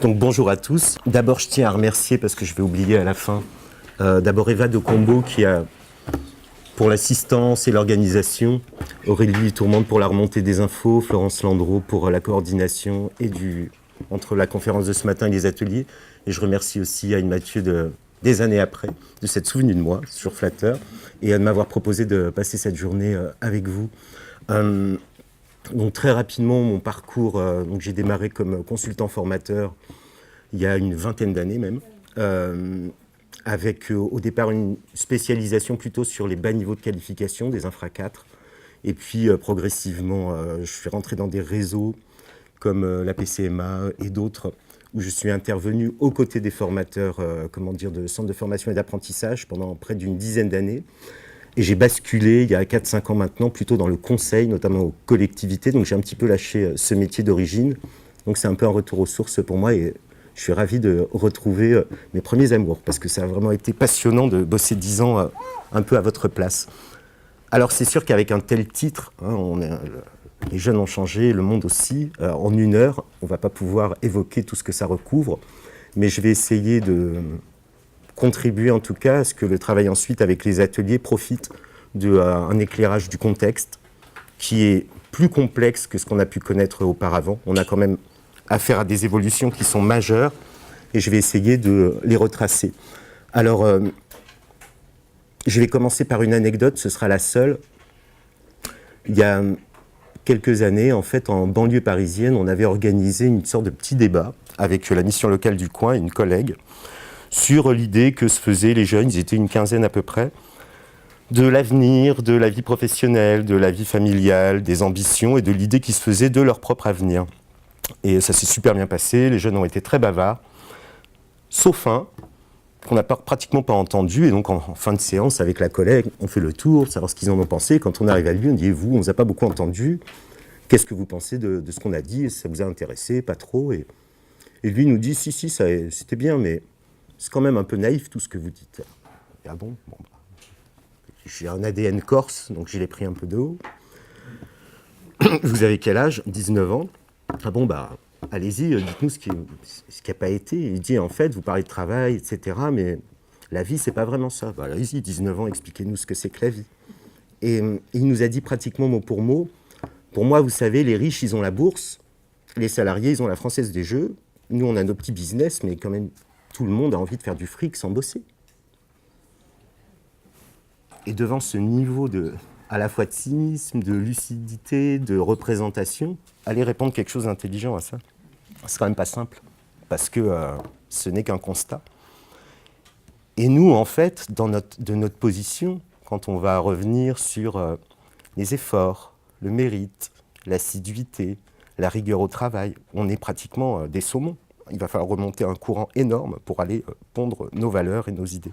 Donc bonjour à tous. D'abord, je tiens à remercier, parce que je vais oublier à la fin, d'abord Eva de Combo qui a, pour l'assistance et l'organisation, Aurélie Tourmente pour la remontée des infos, Florence Landreau pour la coordination et entre la conférence de ce matin et les ateliers. Et je remercie aussi Anne Mathieu des années après, de s'être souvenu de moi, sur Flatteur, et de m'avoir proposé de passer cette journée avec vous. Donc très rapidement, mon parcours, donc j'ai démarré comme consultant formateur il y a une vingtaine d'années même, avec au départ une spécialisation plutôt sur les bas niveaux de qualification, des infra 4. Et puis progressivement, je suis rentré dans des réseaux comme la PCMA et d'autres, où je suis intervenu aux côtés des formateurs de centres de formation et d'apprentissage pendant près d'une dizaine d'années. Et j'ai basculé, il y a 4-5 ans maintenant, plutôt dans le conseil, notamment aux collectivités. Donc j'ai un petit peu lâché ce métier d'origine. Donc c'est un peu un retour aux sources pour moi et je suis ravi de retrouver mes premiers amours parce que ça a vraiment été passionnant de bosser 10 ans un peu à votre place. Alors c'est sûr qu'avec un tel titre, les jeunes ont changé, le monde aussi. En une heure, on ne va pas pouvoir évoquer tout ce que ça recouvre, mais je vais essayer de contribuer en tout cas à ce que le travail ensuite avec les ateliers profite d'un éclairage du contexte qui est plus complexe que ce qu'on a pu connaître auparavant. On a quand même affaire à des évolutions qui sont majeures et je vais essayer de les retracer. Alors, je vais commencer par une anecdote, ce sera la seule. Il y a quelques années, en fait, en banlieue parisienne, on avait organisé une sorte de petit débat avec la mission locale du coin et une collègue sur l'idée que se faisaient les jeunes, ils étaient une quinzaine à peu près, de l'avenir, de la vie professionnelle, de la vie familiale, des ambitions et de l'idée qui se faisait de leur propre avenir. Et ça s'est super bien passé, les jeunes ont été très bavards, sauf un qu'on n'a pratiquement pas entendu. Et donc en fin de séance, avec la collègue, on fait le tour, savoir ce qu'ils en ont pensé. Quand on arrive à lui, on dit « Et vous, on ne vous a pas beaucoup entendu. Qu'est-ce que vous pensez de ce qu'on a dit? Ça vous a intéressé? Pas trop ?» Et lui nous dit « Si, c'était bien, mais c'est quand même un peu naïf tout ce que vous dites. » Ah bon, j'ai un ADN corse, donc je l'ai pris un peu de haut. Vous avez quel âge? 19 ans. Ah bon, allez-y, dites-nous ce qui n'a pas été. Il dit, en fait, vous parlez de travail, etc., mais la vie, c'est pas vraiment ça. Allez-y, 19 ans, expliquez-nous ce que c'est que la vie. Et il nous a dit pratiquement mot pour mot, pour moi, vous savez, les riches, ils ont la bourse, les salariés, ils ont la Française des Jeux, nous, on a nos petits business, mais quand même, tout le monde a envie de faire du fric sans bosser. Et devant ce niveau à la fois de cynisme, de lucidité, de représentation, aller répondre quelque chose d'intelligent à ça, c'est quand même pas simple, parce que ce n'est qu'un constat. Et nous, en fait, de notre position, quand on va revenir sur les efforts, le mérite, l'assiduité, la rigueur au travail, on est pratiquement des saumons. Il va falloir remonter un courant énorme pour aller pondre nos valeurs et nos idées.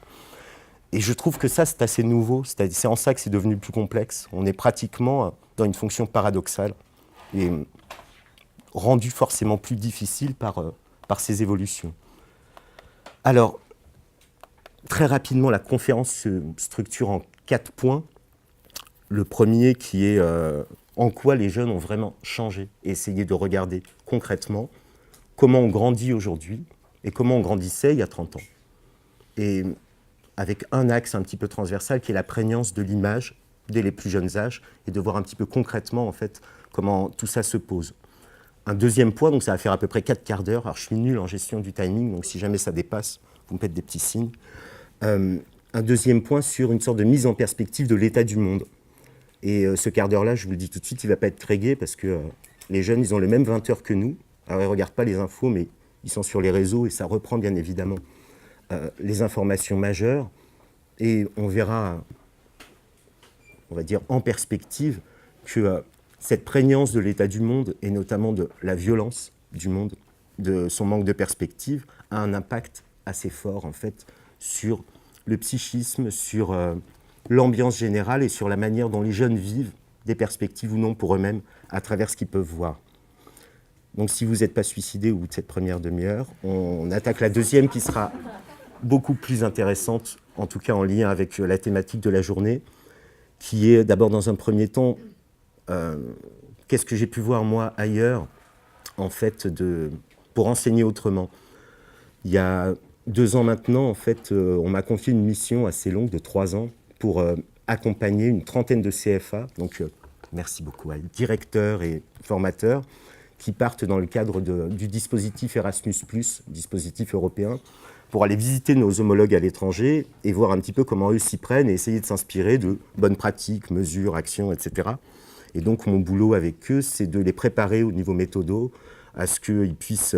Et je trouve que ça, c'est assez nouveau. C'est en ça que c'est devenu plus complexe. On est pratiquement dans une fonction paradoxale et rendu forcément plus difficile par ces évolutions. Alors, très rapidement, la conférence se structure en 4 points. Le premier qui est en quoi les jeunes ont vraiment changé et essayer de regarder concrètement comment on grandit aujourd'hui et comment on grandissait il y a 30 ans. Et avec un axe un petit peu transversal qui est la prégnance de l'image dès les plus jeunes âges et de voir un petit peu concrètement en fait comment tout ça se pose. Un deuxième point, donc ça va faire à peu près 4 quarts d'heure. Alors je suis nul en gestion du timing, donc si jamais ça dépasse, vous me faites des petits signes. Un deuxième point sur une sorte de mise en perspective de l'état du monde. Et ce quart d'heure-là, je vous le dis tout de suite, il ne va pas être très gai parce que les jeunes, ils ont le même 20 heures que nous. Alors ils ne regardent pas les infos, mais ils sont sur les réseaux et ça reprend bien évidemment les informations majeures. Et on verra, on va dire en perspective, que cette prégnance de l'état du monde et notamment de la violence du monde, de son manque de perspective, a un impact assez fort en fait sur le psychisme, sur l'ambiance générale et sur la manière dont les jeunes vivent des perspectives ou non pour eux-mêmes à travers ce qu'ils peuvent voir. Donc si vous n'êtes pas suicidé au bout de cette première demi-heure, on attaque la deuxième qui sera beaucoup plus intéressante, en tout cas en lien avec la thématique de la journée, qui est d'abord dans un premier temps, qu'est-ce que j'ai pu voir moi ailleurs, en fait, de pour enseigner autrement. Il y a 2 ans maintenant, en fait, on m'a confié une mission assez longue de 3 ans pour accompagner une trentaine de CFA, donc merci beaucoup à directeurs et formateurs, qui partent dans le cadre du dispositif Erasmus+, dispositif européen, pour aller visiter nos homologues à l'étranger et voir un petit peu comment eux s'y prennent et essayer de s'inspirer de bonnes pratiques, mesures, actions, etc. Et donc mon boulot avec eux, c'est de les préparer au niveau méthodo, à ce qu'ils puissent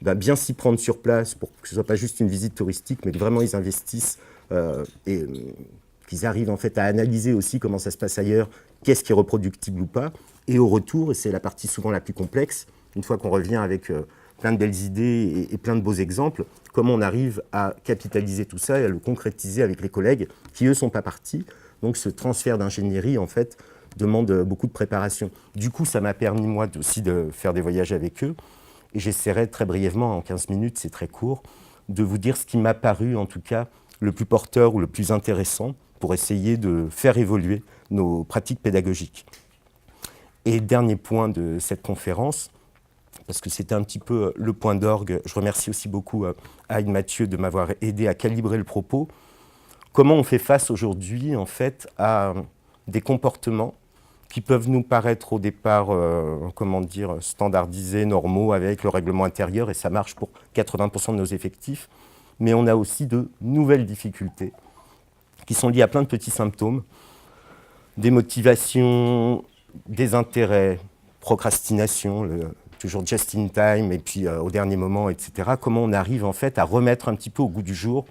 bien s'y prendre sur place pour que ce ne soit pas juste une visite touristique, mais que vraiment ils investissent et qu'ils arrivent en fait à analyser aussi comment ça se passe ailleurs, qu'est-ce qui est reproductible ou pas. Et au retour, et c'est la partie souvent la plus complexe, une fois qu'on revient avec plein de belles idées et plein de beaux exemples, comment on arrive à capitaliser tout ça et à le concrétiser avec les collègues qui, eux, ne sont pas partis. Donc ce transfert d'ingénierie, en fait, demande beaucoup de préparation. Du coup, ça m'a permis, moi, aussi de faire des voyages avec eux. Et j'essaierai très brièvement, en 15 minutes, c'est très court, de vous dire ce qui m'a paru, en tout cas, le plus porteur ou le plus intéressant pour essayer de faire évoluer nos pratiques pédagogiques. Et dernier point de cette conférence, parce que c'était un petit peu le point d'orgue, je remercie aussi beaucoup Aïd Mathieu de m'avoir aidé à calibrer le propos. Comment on fait face aujourd'hui, en fait, à des comportements qui peuvent nous paraître au départ, standardisés, normaux, avec le règlement intérieur, et ça marche pour 80% de nos effectifs, mais on a aussi de nouvelles difficultés qui sont liées à plein de petits symptômes, des motivations, des intérêts, procrastination, toujours just in time, et puis au dernier moment, etc. Comment on arrive en fait à remettre un petit peu au goût du jour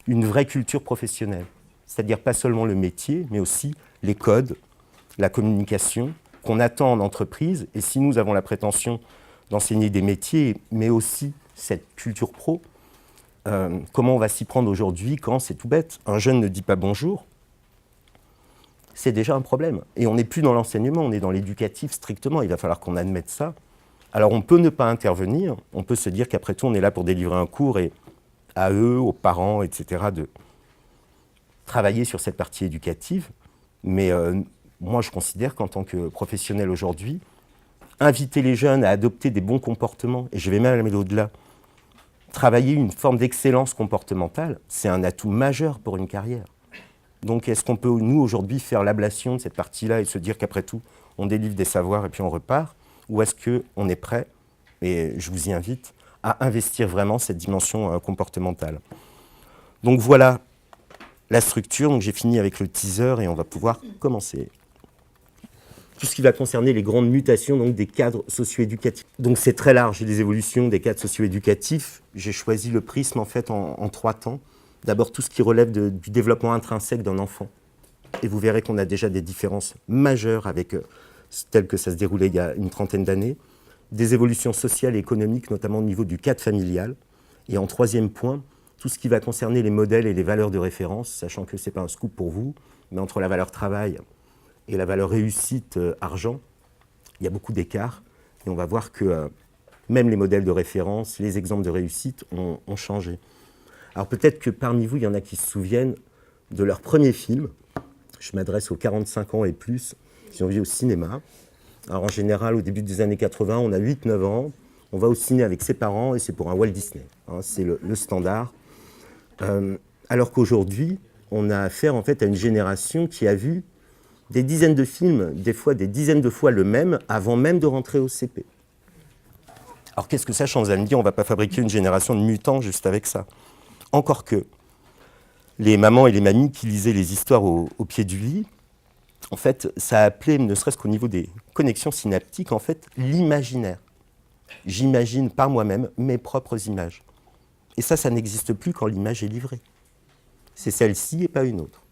une vraie culture professionnelle, c'est-à-dire pas seulement le métier, mais aussi les codes, la communication qu'on attend en entreprise. Et si nous avons la prétention d'enseigner des métiers, mais aussi cette culture pro, comment on va s'y prendre aujourd'hui quand c'est tout bête, un jeune ne dit pas bonjour, c'est déjà un problème. Et on n'est plus dans l'enseignement, on est dans l'éducatif strictement, il va falloir qu'on admette ça. Alors on peut ne pas intervenir, on peut se dire qu'après tout on est là pour délivrer un cours et à eux, aux parents, etc., de travailler sur cette partie éducative. Mais moi je considère qu'en tant que professionnel aujourd'hui, inviter les jeunes à adopter des bons comportements, et je vais même aller au-delà, travailler une forme d'excellence comportementale, c'est un atout majeur pour une carrière. Donc est-ce qu'on peut, nous, aujourd'hui, faire l'ablation de cette partie-là et se dire qu'après tout, on délivre des savoirs et puis on repart? Ou est-ce qu'on est prêt, et je vous y invite, à investir vraiment cette dimension comportementale? Donc voilà la structure. Donc j'ai fini avec le teaser et on va pouvoir commencer. Tout ce qui va concerner les grandes mutations donc, des cadres socio-éducatifs. Donc c'est très large, les évolutions des cadres socio-éducatifs. J'ai choisi le prisme en fait en 3 temps. D'abord tout ce qui relève du développement intrinsèque d'un enfant. Et vous verrez qu'on a déjà des différences majeures avec tel que ça se déroulait il y a une trentaine d'années. Des évolutions sociales et économiques, notamment au niveau du cadre familial. Et en 3e point, tout ce qui va concerner les modèles et les valeurs de référence, sachant que ce n'est pas un scoop pour vous, mais entre la valeur travail et la valeur réussite argent, il y a beaucoup d'écarts. Et on va voir que même les modèles de référence, les exemples de réussite ont changé. Alors peut-être que parmi vous, il y en a qui se souviennent de leur premier film. Je m'adresse aux 45 ans et plus, qui ont vu au cinéma. Alors en général, au début des années 80, on a 8-9 ans, on va au ciné avec ses parents et c'est pour un Walt Disney. Hein, c'est le standard. Alors qu'aujourd'hui, on a affaire en fait à une génération qui a vu des dizaines de films, des fois des dizaines de fois le même, avant même de rentrer au CP. Alors qu'est-ce que ça change? Vous allez me dire, on ne va pas fabriquer une génération de mutants juste avec ça. Encore que les mamans et les mamies qui lisaient les histoires au pied du lit, en fait, ça a appelé, ne serait-ce qu'au niveau des connexions synaptiques, en fait, l'imaginaire. J'imagine par moi-même mes propres images. Et ça n'existe plus quand l'image est livrée. C'est celle-ci et pas une autre.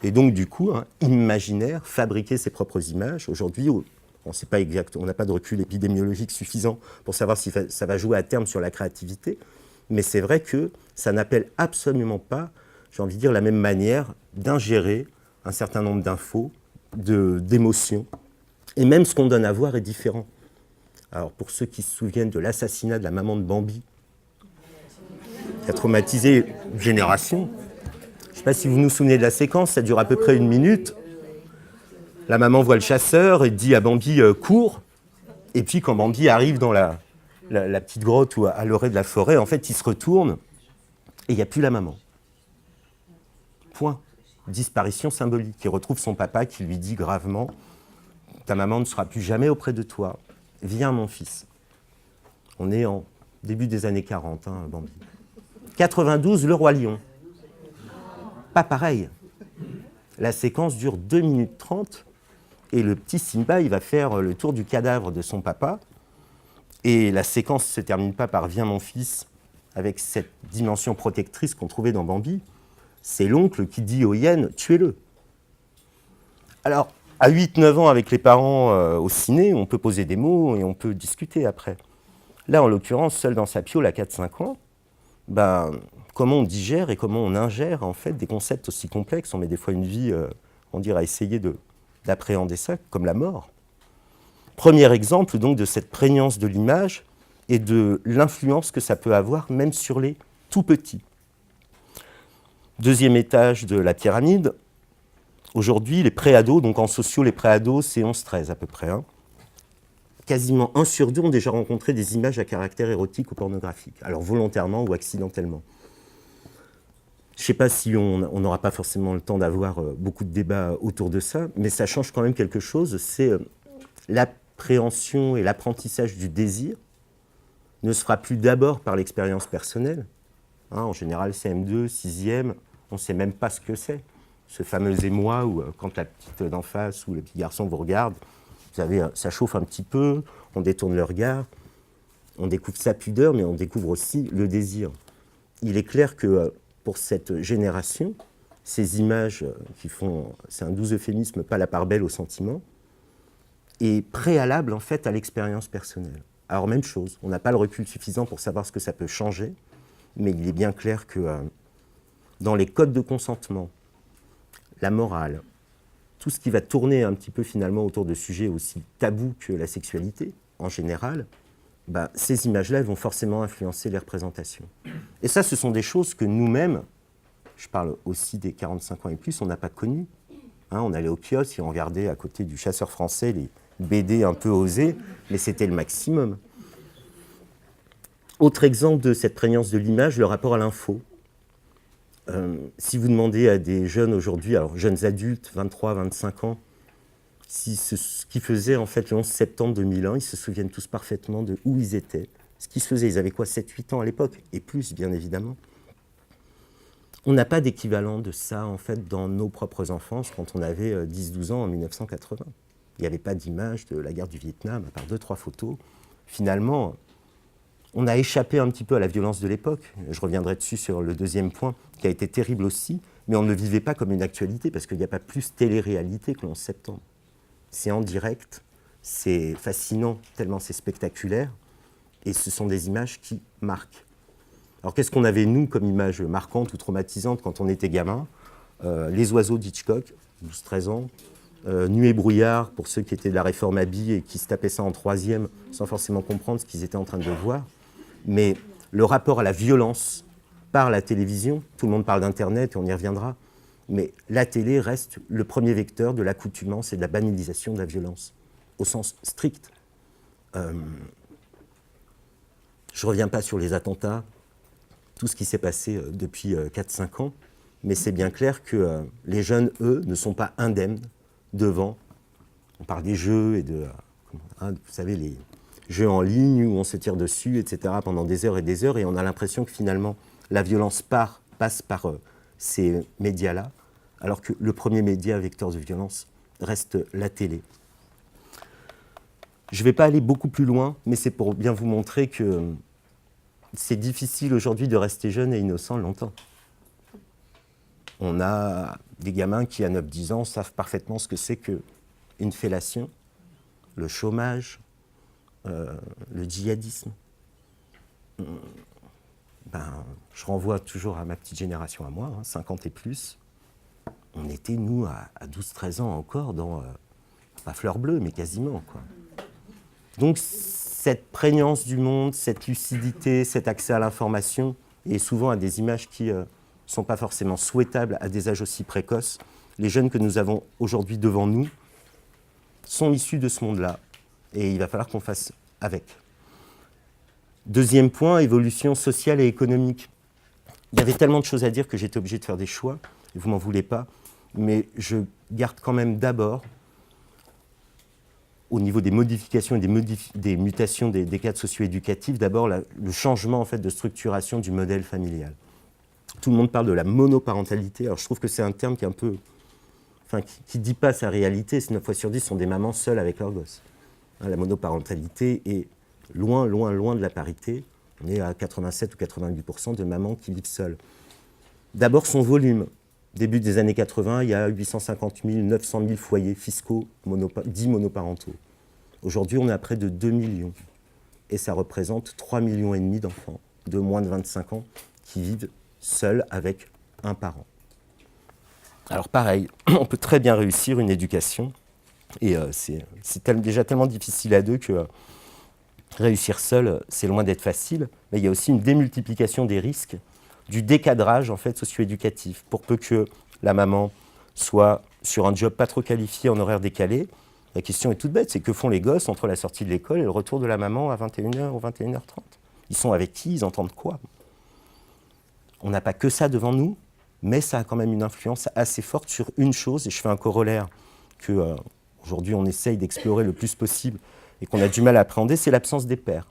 Et donc, du coup, imaginaire, fabriquer ses propres images, aujourd'hui, on ne sait pas exact, on n'a pas de recul épidémiologique suffisant pour savoir si ça va jouer à terme sur la créativité, mais c'est vrai que ça n'appelle absolument pas, j'ai envie de dire, la même manière d'ingérer un certain nombre d'infos, d'émotions, et même ce qu'on donne à voir est différent. Alors, pour ceux qui se souviennent de l'assassinat de la maman de Bambi, qui a traumatisé une génération, je ne sais pas si vous vous souvenez de la séquence, ça dure à peu près 1 minute. La maman voit le chasseur et dit à Bambi « cours ». Et puis quand Bambi arrive dans la la petite grotte ou à l'orée de la forêt, en fait, il se retourne et il n'y a plus la maman. Point. Disparition symbolique. Il retrouve son papa qui lui dit gravement « Ta maman ne sera plus jamais auprès de toi. Viens, mon fils. » On est en début des années 40, hein, Bambi. 92, Le Roi Lion. Pas pareil. La séquence dure 2 minutes 30 et le petit Simba, il va faire le tour du cadavre de son papa. Et la séquence ne se termine pas par « Viens, mon fils » avec cette dimension protectrice qu'on trouvait dans Bambi. C'est l'oncle qui dit aux hyènes « Tuez-le ». Alors, à 8-9 ans, avec les parents au ciné, on peut poser des mots et on peut discuter après. Là, en l'occurrence, seul dans sa piole à 4-5 ans, comment on digère et comment on ingère en fait des concepts aussi complexes. On met des fois une vie, on dirait, à essayer d'appréhender ça, comme la mort. Premier exemple donc de cette prégnance de l'image et de l'influence que ça peut avoir même sur les tout petits. Deuxième étage de la pyramide. Aujourd'hui, les préados, donc en sociaux, les préados, c'est 11-13 à peu près. Hein. Quasiment 1 sur 2 ont déjà rencontré des images à caractère érotique ou pornographique, alors volontairement ou accidentellement. Je ne sais pas si on n'aura pas forcément le temps d'avoir beaucoup de débats autour de ça, mais ça change quand même quelque chose, c'est l'appréhension et l'apprentissage du désir ne se fera plus d'abord par l'expérience personnelle. Hein, en général, CM2, 6e, on ne sait même pas ce que c'est. Ce fameux émoi où quand la petite d'en face ou le petit garçon vous regarde, vous savez, ça chauffe un petit peu, on détourne le regard, on découvre sa pudeur, mais on découvre aussi le désir. Il est clair que pour cette génération, ces images qui font, c'est un doux euphémisme, pas la part belle au sentiment, est préalable en fait à l'expérience personnelle. Alors même chose, on n'a pas le recul suffisant pour savoir ce que ça peut changer, mais il est bien clair que dans les codes de consentement, la morale, tout ce qui va tourner un petit peu finalement autour de sujets aussi tabous que la sexualité, en général, ces images-là vont forcément influencer les représentations. Et ça, ce sont des choses que nous-mêmes, je parle aussi des 45 ans et plus, on n'a pas connues. Hein, on allait au kiosque et on regardait à côté du Chasseur français les BD un peu osés, mais c'était le maximum. Autre exemple de cette prégnance de l'image, le rapport à l'info. Si vous demandez à des jeunes aujourd'hui, alors jeunes adultes, 23, 25 ans, ce qu'ils faisaient en fait le 11 septembre 2001, ils se souviennent tous parfaitement de où ils étaient, ce qu'ils se faisaient. Ils avaient quoi, 7-8 ans à l'époque, et plus bien évidemment. On n'a pas d'équivalent de ça en fait dans nos propres enfances quand on avait 10-12 ans en 1980. Il n'y avait pas d'image de la guerre du Vietnam, à part 2-3 photos. Finalement, on a échappé un petit peu à la violence de l'époque. Je reviendrai dessus sur le deuxième point, qui a été terrible aussi, mais on ne le vivait pas comme une actualité, parce qu'il n'y a pas plus télé-réalité que le 11 septembre. C'est en direct, c'est fascinant, tellement c'est spectaculaire, et ce sont des images qui marquent. Alors qu'est-ce qu'on avait, nous, comme image marquante ou traumatisante quand on était gamin ? Les oiseaux d'Hitchcock, 12-13 ans, Nuit et brouillard, pour ceux qui étaient de la réforme Abi et qui se tapaient ça en 3e, sans forcément comprendre ce qu'ils étaient en train de voir. Mais le rapport à la violence par la télévision, tout le monde parle d'Internet et on y reviendra, mais la télé reste le premier vecteur de l'accoutumance et de la banalisation de la violence, au sens strict. Je ne reviens pas sur les attentats, tout ce qui s'est passé depuis 4-5 ans, mais c'est bien clair que les jeunes, eux, ne sont pas indemnes devant. On parle des jeux et de, vous savez, les jeux en ligne où on se tire dessus, etc., pendant des heures, et on a l'impression que finalement, la violence passe par ces médias-là, alors que le premier média vecteur de violence reste la télé. Je ne vais pas aller beaucoup plus loin, mais c'est pour bien vous montrer que c'est difficile aujourd'hui de rester jeune et innocent longtemps. On a des gamins qui, à 9-10 ans, savent parfaitement ce que c'est qu'une fellation, le chômage, le djihadisme. Je renvoie toujours à ma petite génération à moi, 50 et plus. On était, nous, à 12-13 ans encore, dans, pas fleur bleue, mais quasiment, quoi. Donc, cette prégnance du monde, cette lucidité, cet accès à l'information, et souvent à des images qui ne sont pas forcément souhaitables à des âges aussi précoces, les jeunes que nous avons aujourd'hui devant nous sont issus de ce monde-là, et il va falloir qu'on fasse avec. Deuxième point, évolution sociale et économique. Il y avait tellement de choses à dire que j'étais obligé de faire des choix, et vous m'en voulez pas, mais je garde quand même d'abord, au niveau des modifications et des mutations des cadres socio-éducatifs, d'abord le changement en fait, de structuration du modèle familial. Tout le monde parle de la monoparentalité, alors je trouve que c'est un terme qui est un peu... Enfin, qui ne dit pas sa réalité, c'est 9 fois sur 10 sont des mamans seules avec leurs gosses. Hein, la monoparentalité est loin, loin, loin de la parité. On est à 87 ou 88% de mamans qui vivent seules. D'abord son volume. Début des années 80, il y a 850 000, 900 000 foyers fiscaux dits monoparentaux. Aujourd'hui, on est à près de 2 millions. Et ça représente 3,5 millions d'enfants de moins de 25 ans qui vivent seuls avec un parent. Alors pareil, on peut très bien réussir une éducation. Et c'est déjà tellement difficile à deux que réussir seul, c'est loin d'être facile. Mais il y a aussi une démultiplication des risques, du décadrage en fait, socio-éducatif. Pour peu que la maman soit sur un job pas trop qualifié en horaire décalé, la question est toute bête, c'est que font les gosses entre la sortie de l'école et le retour de la maman à 21h ou 21h30 ? Ils sont avec qui ? Ils entendent quoi ? On n'a pas que ça devant nous, mais ça a quand même une influence assez forte sur une chose, et je fais un corollaire que aujourd'hui on essaye d'explorer le plus possible et qu'on a du mal à appréhender, c'est l'absence des pères.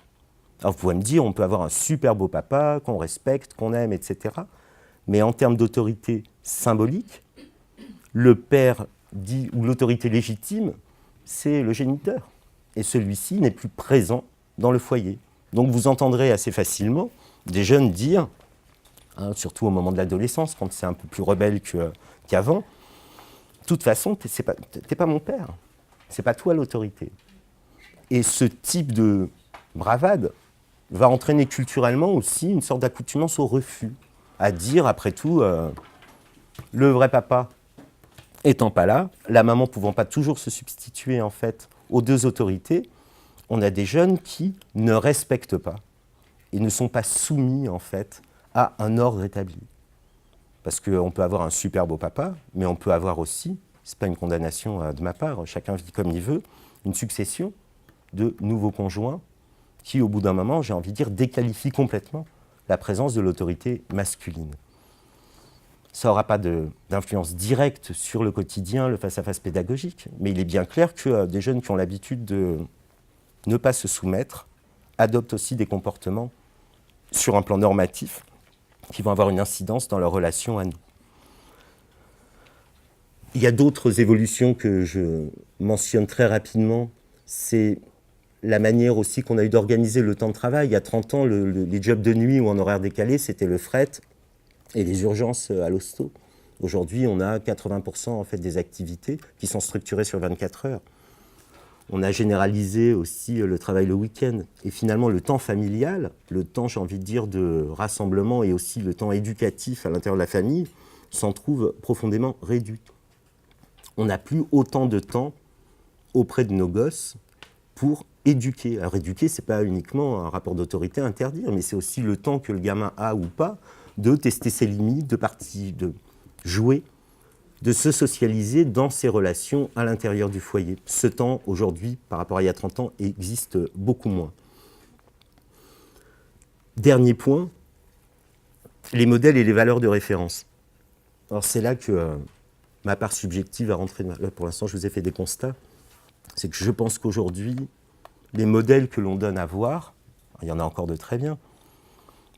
Alors vous pouvez me dire, on peut avoir un super beau papa, qu'on respecte, qu'on aime, etc. Mais en termes d'autorité symbolique, le père dit, ou l'autorité légitime, c'est le géniteur. Et celui-ci n'est plus présent dans le foyer. Donc vous entendrez assez facilement des jeunes dire, hein, surtout au moment de l'adolescence, quand c'est un peu plus rebelle qu'avant, de toute façon, t'es pas mon père, c'est pas toi l'autorité. Et ce type de bravade va entraîner culturellement aussi une sorte d'accoutumance au refus, à dire, après tout, le vrai papa étant pas là, la maman pouvant pas toujours se substituer en fait aux deux autorités, on a des jeunes qui ne respectent pas et ne sont pas soumis en fait à un ordre établi. Parce qu'on peut avoir un super beau papa, mais on peut avoir aussi, c'est pas une condamnation de ma part, chacun vit comme il veut, une succession de nouveaux conjoints qui, au bout d'un moment, j'ai envie de dire, déqualifient complètement la présence de l'autorité masculine. Ça n'aura pas d'influence directe sur le quotidien, le face-à-face pédagogique, mais il est bien clair que des jeunes qui ont l'habitude de ne pas se soumettre adoptent aussi des comportements sur un plan normatif qui vont avoir une incidence dans leur relation à nous. Il y a d'autres évolutions que je mentionne très rapidement, c'est la manière aussi qu'on a eu d'organiser le temps de travail. Il y a 30 ans, les jobs de nuit ou en horaire décalé, c'était le fret et les urgences à l'hosto. Aujourd'hui, on a 80% en fait, des activités qui sont structurées sur 24 heures. On a généralisé aussi le travail le week-end. Et finalement, le temps familial, le temps, j'ai envie de dire, de rassemblement et aussi le temps éducatif à l'intérieur de la famille, s'en trouve profondément réduit. On n'a plus autant de temps auprès de nos gosses pour éduquer. Alors éduquer, ce n'est pas uniquement un rapport d'autorité à interdire, mais c'est aussi le temps que le gamin a ou pas de tester ses limites, de jouer, de se socialiser dans ses relations à l'intérieur du foyer. Ce temps, aujourd'hui, par rapport à il y a 30 ans, existe beaucoup moins. Dernier point, les modèles et les valeurs de référence. Alors c'est là que ma part subjective va rentrer. Là, pour l'instant, je vous ai fait des constats. C'est que je pense qu'aujourd'hui, les modèles que l'on donne à voir, il y en a encore de très bien,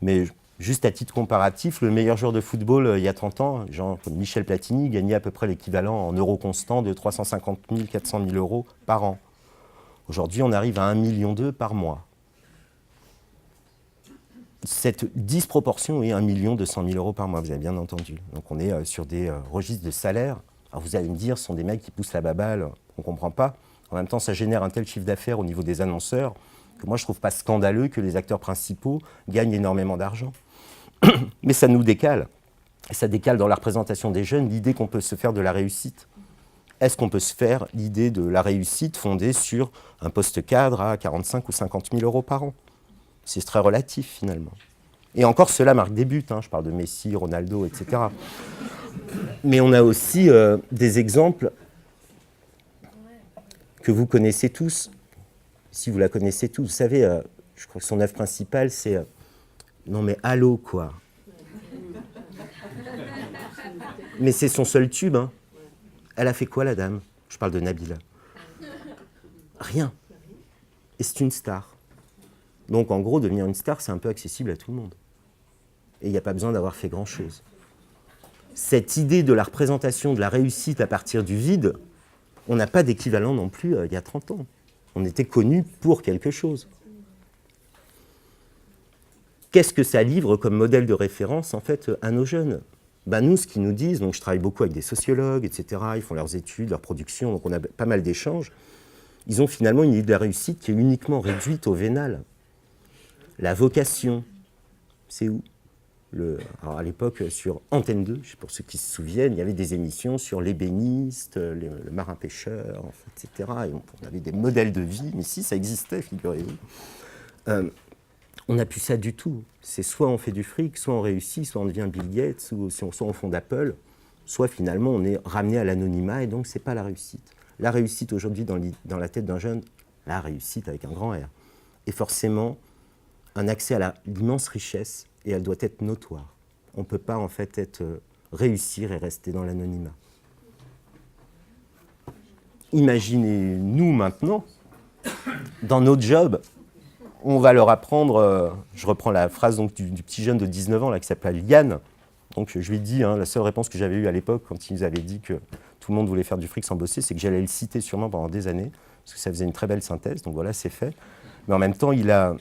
mais juste à titre comparatif, le meilleur joueur de football il y a 30 ans, genre Michel Platini, gagnait à peu près l'équivalent en euros constants de 350 000, 400 000 euros par an. Aujourd'hui, on arrive à 1,2 million par mois. Cette disproportion est 1,2 million euros par mois, vous avez bien entendu. Donc on est sur des registres de salaire. Alors vous allez me dire, ce sont des mecs qui poussent la baballe, on ne comprend pas. En même temps, ça génère un tel chiffre d'affaires au niveau des annonceurs que moi, je ne trouve pas scandaleux que les acteurs principaux gagnent énormément d'argent. Mais ça nous décale. Et ça décale dans la représentation des jeunes l'idée qu'on peut se faire de la réussite. Est-ce qu'on peut se faire l'idée de la réussite fondée sur un poste cadre à 45 ou 50 000 euros par an ? C'est très relatif, finalement. Et encore, cela marque des buts. Je parle de Messi, Ronaldo, etc. Mais on a aussi des exemples que vous connaissez tous, si vous la connaissez tous. Vous savez, Je crois que son œuvre principale, c'est non mais allô, quoi. Mais c'est son seul tube. Hein. Elle a fait quoi, la dame? Je parle de Nabila. Rien. Et c'est une star. Donc, en gros, devenir une star, c'est un peu accessible à tout le monde. Et il n'y a pas besoin d'avoir fait grand-chose. Cette idée de la représentation de la réussite à partir du vide, on n'a pas d'équivalent non plus il y a 30 ans. On était connus pour quelque chose. Qu'est-ce que ça livre comme modèle de référence, en fait, à nos jeunes? Nous, ce qu'ils nous disent, donc je travaille beaucoup avec des sociologues, etc., ils font leurs études, leurs productions, donc on a pas mal d'échanges, ils ont finalement une idée de la réussite qui est uniquement réduite au vénal. La vocation, c'est où? Alors à l'époque, sur Antenne 2, pour ceux qui se souviennent, il y avait des émissions sur l'ébéniste, le marin-pêcheur, en fait, etc. Et on avait des modèles de vie, mais si, ça existait, figurez-vous. On n'a plus ça du tout. C'est soit on fait du fric, soit on réussit, soit on devient Bill Gates, soit on fonde Apple, soit finalement on est ramené à l'anonymat et donc ce n'est pas la réussite. La réussite aujourd'hui dans la tête d'un jeune, la réussite avec un grand R, est forcément un accès à l'immense richesse et elle doit être notoire. On ne peut pas en fait réussir et rester dans l'anonymat. Imaginez-nous maintenant, dans notre job, on va leur apprendre, je reprends la phrase donc, du petit jeune de 19 ans là, qui s'appelle Yann. Donc je lui ai dit, la seule réponse que j'avais eue à l'époque quand il nous avait dit que tout le monde voulait faire du fric sans bosser, c'est que j'allais le citer sûrement pendant des années, parce que ça faisait une très belle synthèse, donc voilà, c'est fait. Mais en même temps, il a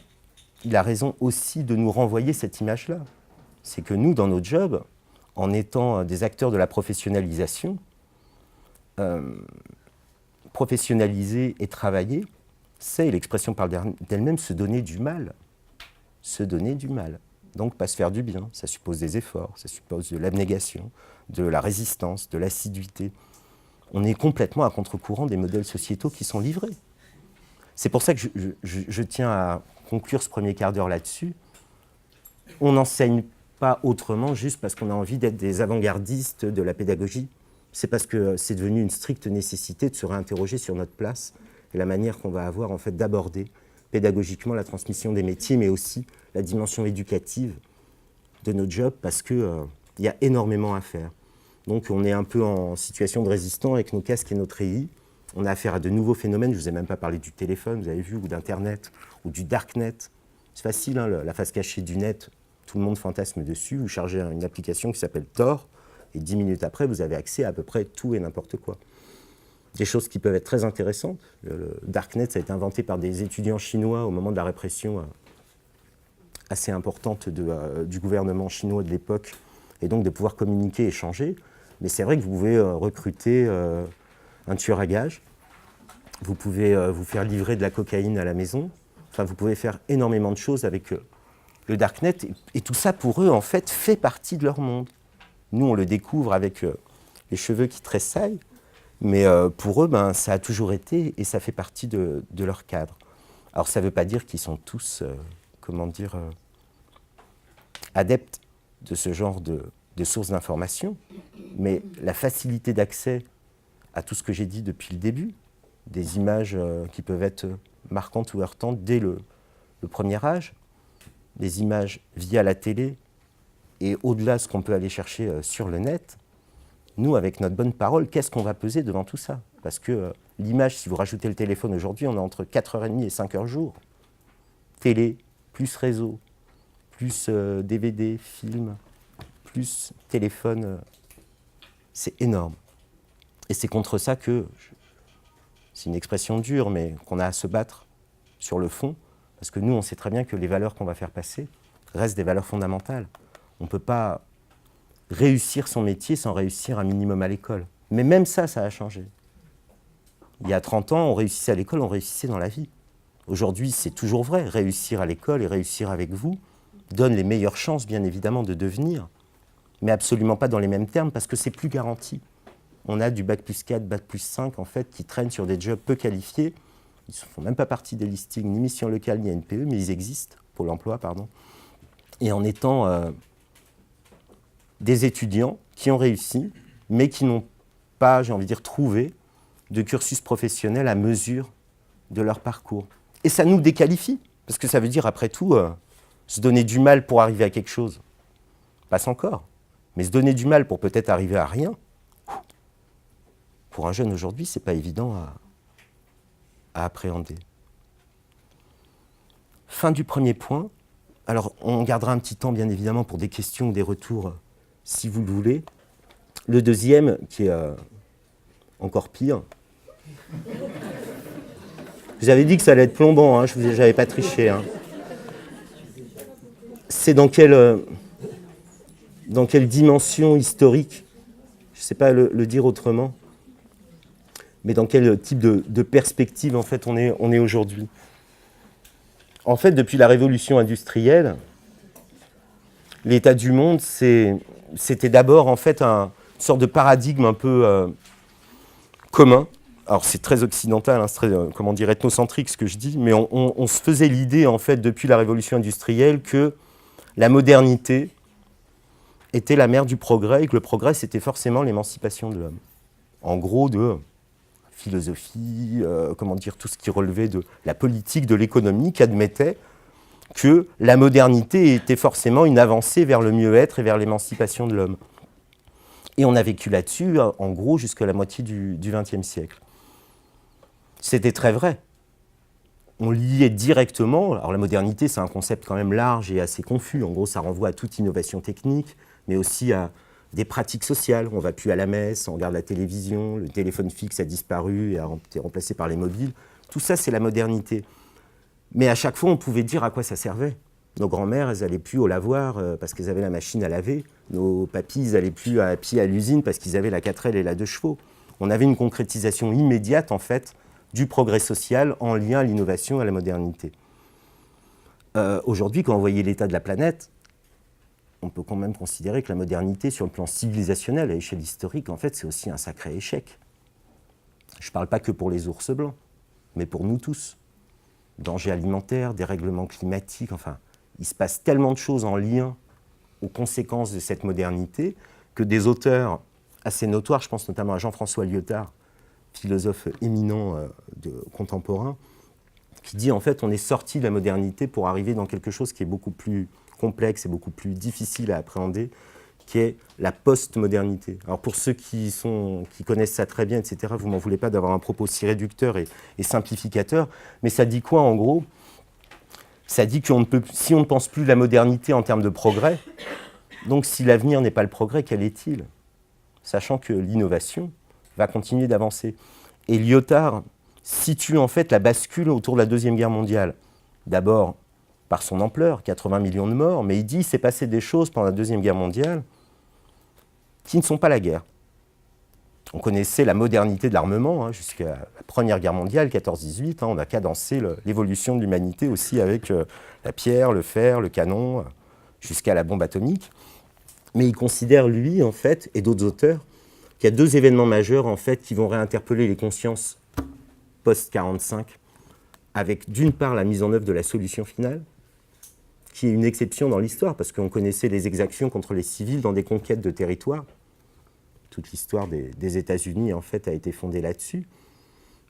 raison aussi de nous renvoyer cette image-là. C'est que nous, dans notre job, en étant des acteurs de la professionnalisation, professionnaliser et travailler, c'est, et l'expression parle d'elle-même, se donner du mal. Se donner du mal. Donc pas se faire du bien. Ça suppose des efforts, ça suppose de l'abnégation, de la résistance, de l'assiduité. On est complètement à contre-courant des modèles sociétaux qui sont livrés. C'est pour ça que je tiens à conclure ce premier quart d'heure là-dessus. On n'enseigne pas autrement juste parce qu'on a envie d'être des avant-gardistes de la pédagogie. C'est parce que c'est devenu une stricte nécessité de se réinterroger sur notre place et la manière qu'on va avoir en fait d'aborder pédagogiquement la transmission des métiers, mais aussi la dimension éducative de notre job, parce qu'il y a énormément à faire. Donc on est un peu en situation de résistant avec nos casques et notre treillis. On a affaire à de nouveaux phénomènes, je ne vous ai même pas parlé du téléphone, vous avez vu, ou d'Internet, ou du darknet. C'est facile, hein, la face cachée du net, tout le monde fantasme dessus. Vous chargez une application qui s'appelle Tor, et 10 minutes après, vous avez accès à peu près tout et n'importe quoi. Des choses qui peuvent être très intéressantes. Le darknet, ça a été inventé par des étudiants chinois au moment de la répression assez importante du gouvernement chinois de l'époque, et donc de pouvoir communiquer et échanger. Mais c'est vrai que vous pouvez recruter un tueur à gages, vous pouvez vous faire livrer de la cocaïne à la maison, enfin vous pouvez faire énormément de choses avec le darknet, et tout ça pour eux en fait fait partie de leur monde. Nous on le découvre avec les cheveux qui tressaillent, mais pour eux ça a toujours été et ça fait partie de leur cadre. Alors ça ne veut pas dire qu'ils sont tous, adeptes de ce genre de sources d'information, mais la facilité d'accès à tout ce que j'ai dit depuis le début, des images qui peuvent être marquantes ou heurtantes dès le premier âge, des images via la télé et au-delà ce qu'on peut aller chercher sur le net, nous, avec notre bonne parole, qu'est-ce qu'on va peser devant tout ça? Parce que l'image, si vous rajoutez le téléphone aujourd'hui, on est entre 4h30 et 5h jour. Télé, plus réseau, plus DVD, film, plus téléphone, c'est énorme. Et c'est contre ça que, c'est une expression dure, mais qu'on a à se battre sur le fond, parce que nous, on sait très bien que les valeurs qu'on va faire passer restent des valeurs fondamentales. On ne peut pas réussir son métier sans réussir un minimum à l'école. Mais même ça, ça a changé. Il y a 30 ans, on réussissait à l'école, on réussissait dans la vie. Aujourd'hui, c'est toujours vrai. Réussir à l'école et réussir avec vous donne les meilleures chances, bien évidemment, de devenir, mais absolument pas dans les mêmes termes, parce que c'est plus garanti. On a du bac plus 4, bac plus 5, en fait, qui traînent sur des jobs peu qualifiés. Ils ne font même pas partie des listings, ni Mission Locale, ni NPE, mais ils existent, Pôle emploi, pardon. Et en étant des étudiants qui ont réussi, mais qui n'ont pas, j'ai envie de dire, trouvé de cursus professionnel à mesure de leur parcours. Et ça nous déqualifie. Parce que ça veut dire, après tout, se donner du mal pour arriver à quelque chose, passe encore. Mais se donner du mal pour peut-être arriver à rien, pour un jeune aujourd'hui, c'est pas évident à appréhender. Fin du premier point. Alors, on gardera un petit temps, bien évidemment, pour des questions ou des retours, si vous le voulez. Le deuxième, qui est encore pire. J'avais dit que ça allait être plombant, hein, je n'avais pas triché. Hein. C'est dans quelle dimension historique, je ne sais pas le dire autrement, mais dans quel type de perspective, en fait, on est aujourd'hui. En fait, depuis la révolution industrielle, l'état du monde, c'était d'abord, en fait, une sorte de paradigme un peu commun. Alors, c'est très occidental, hein, c'est très, comment dire, ethnocentrique ce que je dis, mais on se faisait l'idée, en fait, depuis la révolution industrielle, que la modernité était la mère du progrès et que le progrès, c'était forcément l'émancipation de l'homme. En gros, de philosophie, comment dire, tout ce qui relevait de la politique, de l'économie, qui admettait que la modernité était forcément une avancée vers le mieux-être et vers l'émancipation de l'homme. Et on a vécu là-dessus, en gros, jusqu'à la moitié du XXe siècle. C'était très vrai. On liait directement, alors la modernité, c'est un concept quand même large et assez confus. En gros, ça renvoie à toute innovation technique, mais aussi à des pratiques sociales. On ne va plus à la messe, on regarde la télévision, le téléphone fixe a disparu et a été remplacé par les mobiles. Tout ça, c'est la modernité. Mais à chaque fois, on pouvait dire à quoi ça servait. Nos grands-mères, elles n'allaient plus au lavoir parce qu'elles avaient la machine à laver. Nos papis, ils n'allaient plus à pied à l'usine parce qu'ils avaient la 4L et la 2 chevaux. On avait une concrétisation immédiate, en fait, du progrès social en lien à l'innovation et à la modernité. Aujourd'hui, quand on voyait l'état de la planète, on peut quand même considérer que la modernité, sur le plan civilisationnel, à échelle historique, en fait, c'est aussi un sacré échec. Je ne parle pas que pour les ours blancs, mais pour nous tous. Dangers alimentaires, dérèglements climatiques, enfin, il se passe tellement de choses en lien aux conséquences de cette modernité que des auteurs assez notoires, je pense notamment à Jean-François Lyotard, philosophe éminent contemporain, qui dit en fait on est sorti de la modernité pour arriver dans quelque chose qui est beaucoup plus complexe et beaucoup plus difficile à appréhender, qui est la post-modernité. Alors pour ceux qui connaissent ça très bien, etc., vous m'en voulez pas d'avoir un propos si réducteur et simplificateur, mais ça dit quoi en gros ? Ça dit que si on ne pense plus la modernité en termes de progrès, donc si l'avenir n'est pas le progrès, quel est-il ? Sachant que l'innovation va continuer d'avancer. Et Lyotard situe en fait la bascule autour de la Deuxième Guerre mondiale. D'abord, par son ampleur, 80 millions de morts, mais il dit qu'il s'est passé des choses pendant la Deuxième Guerre mondiale qui ne sont pas la guerre. On connaissait la modernité de l'armement jusqu'à la Première Guerre mondiale, 14-18. On a cadencé l'évolution de l'humanité aussi avec la pierre, le fer, le canon, jusqu'à la bombe atomique. Mais il considère, lui, en fait, et d'autres auteurs, qu'il y a deux événements majeurs, en fait, qui vont réinterpeller les consciences post-45, avec d'une part la mise en œuvre de la solution finale, qui est une exception dans l'histoire, parce qu'on connaissait les exactions contre les civils dans des conquêtes de territoires. Toute l'histoire des États-Unis, en fait, a été fondée là-dessus.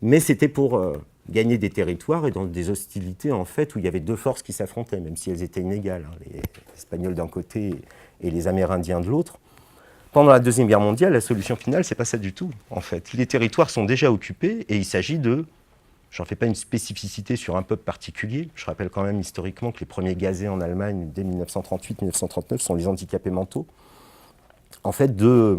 Mais c'était pour gagner des territoires et dans des hostilités, en fait, où il y avait deux forces qui s'affrontaient, même si elles étaient inégales, les Espagnols d'un côté et les Amérindiens de l'autre. Pendant la Deuxième Guerre mondiale, la solution finale, c'est pas ça du tout, en fait. Les territoires sont déjà occupés et il s'agit de... J'en fais pas une spécificité sur un peuple particulier. Je rappelle quand même historiquement que les premiers gazés en Allemagne dès 1938-1939 sont les handicapés mentaux. En fait, de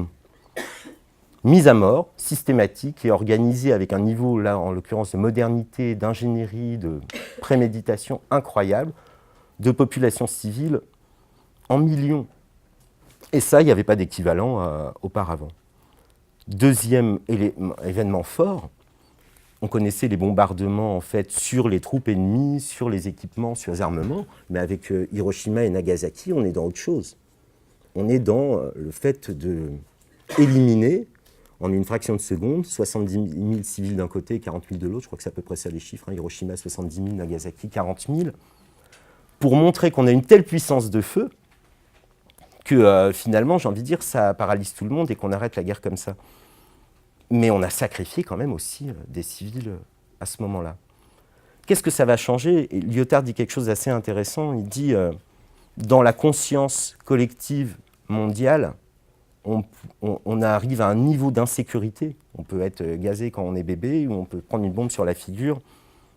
mise à mort systématique et organisée avec un niveau, là, en l'occurrence, de modernité, d'ingénierie, de préméditation incroyable, de population civile en millions. Et ça, il n'y avait pas d'équivalent auparavant. Deuxième événement fort, on connaissait les bombardements en fait, sur les troupes ennemies, sur les équipements, sur les armements, mais avec Hiroshima et Nagasaki, on est dans autre chose. On est dans le fait d'éliminer, en une fraction de seconde, 70 000 civils d'un côté et 40 000 de l'autre. Je crois que c'est à peu près ça les chiffres. Hiroshima, 70 000, Nagasaki, 40 000. Pour montrer qu'on a une telle puissance de feu que finalement, j'ai envie de dire, ça paralyse tout le monde et qu'on arrête la guerre comme ça. Mais on a sacrifié quand même aussi des civils à ce moment-là. qu'est-ce que ça va changer? Et Lyotard dit quelque chose d'assez intéressant. Il dit, dans la conscience collective mondiale, on arrive à un niveau d'insécurité. On peut être gazé quand on est bébé, ou on peut prendre une bombe sur la figure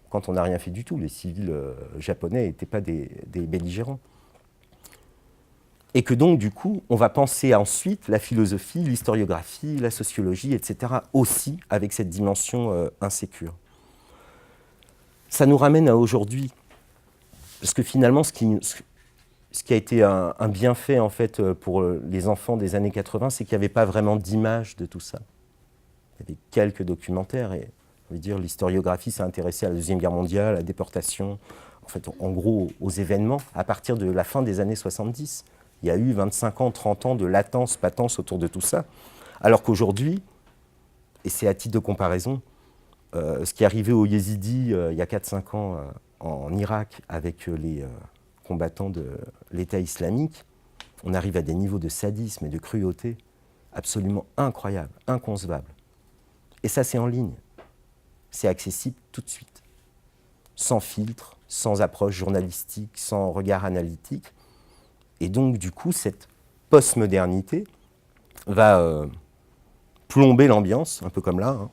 quand on n'a rien fait du tout. Les civils japonais n'étaient pas des belligérants. Et que donc, du coup, on va penser ensuite la philosophie, l'historiographie, la sociologie, etc., aussi avec cette dimension insécure. Ça nous ramène à aujourd'hui. Parce que finalement, ce qui a été un bienfait en fait, pour les enfants des années 80, c'est qu'il n'y avait pas vraiment d'image de tout ça. Il y avait quelques documentaires, et on veut dire, l'historiographie s'est intéressée à la Deuxième Guerre mondiale, à la déportation, en fait, en gros, aux événements, à partir de la fin des années 70. Il y a eu 25 ans, 30 ans de latence, patence autour de tout ça. Alors qu'aujourd'hui, et c'est à titre de comparaison, ce qui est arrivé aux Yézidis il y a 4-5 ans en Irak avec les combattants de l'État islamique, on arrive à des niveaux de sadisme et de cruauté absolument incroyables, inconcevables. Et ça, c'est en ligne. C'est accessible tout de suite. Sans filtre, sans approche journalistique, sans regard analytique. Et donc, du coup, cette postmodernité va plomber l'ambiance, un peu comme là, hein,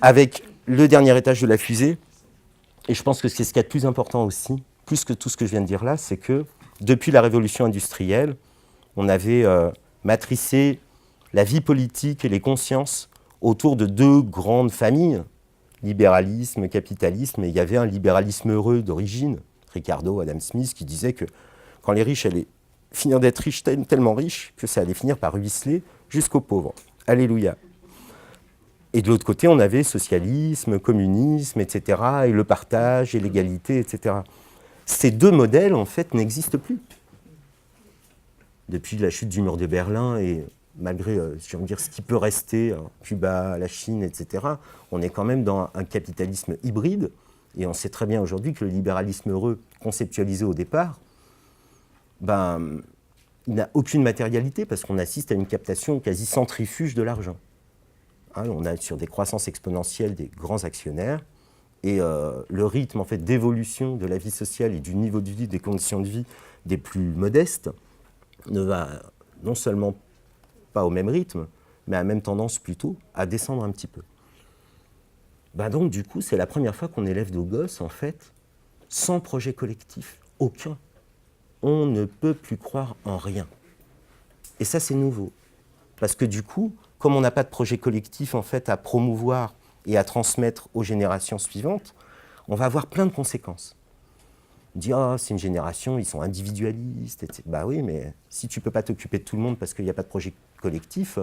avec le dernier étage de la fusée. Et je pense que c'est ce qu'il y a de plus important aussi, plus que tout ce que je viens de dire là, c'est que depuis la révolution industrielle, on avait matricé la vie politique et les consciences autour de deux grandes familles, libéralisme, capitalisme, et il y avait un libéralisme heureux d'origine, Ricardo, Adam Smith, qui disait que quand les riches allaient finir d'être riches, tellement riches, que ça allait finir par ruisseler jusqu'aux pauvres. Alléluia. Et de l'autre côté, on avait socialisme, communisme, etc., et le partage, et l'égalité, etc. Ces deux modèles, en fait, n'existent plus. Depuis la chute du mur de Berlin, et malgré je veux dire, ce qui peut rester, Cuba, la Chine, etc., on est quand même dans un capitalisme hybride, et on sait très bien aujourd'hui que le libéralisme heureux, conceptualisé au départ, il n'a aucune matérialité, parce qu'on assiste à une captation quasi centrifuge de l'argent. On a sur des croissances exponentielles des grands actionnaires, et le rythme en fait, d'évolution de la vie sociale et du niveau de vie, des conditions de vie des plus modestes, ne va non seulement pas au même rythme, mais à la même tendance plutôt à descendre un petit peu. Donc du coup, c'est la première fois qu'on élève nos gosses, en fait, sans projet collectif, aucun. On ne peut plus croire en rien. Et ça, c'est nouveau. Parce que du coup, comme on n'a pas de projet collectif, en fait, à promouvoir et à transmettre aux générations suivantes, on va avoir plein de conséquences. On dit, c'est une génération, ils sont individualistes, etc. Oui, mais si tu ne peux pas t'occuper de tout le monde parce qu'il n'y a pas de projet collectif,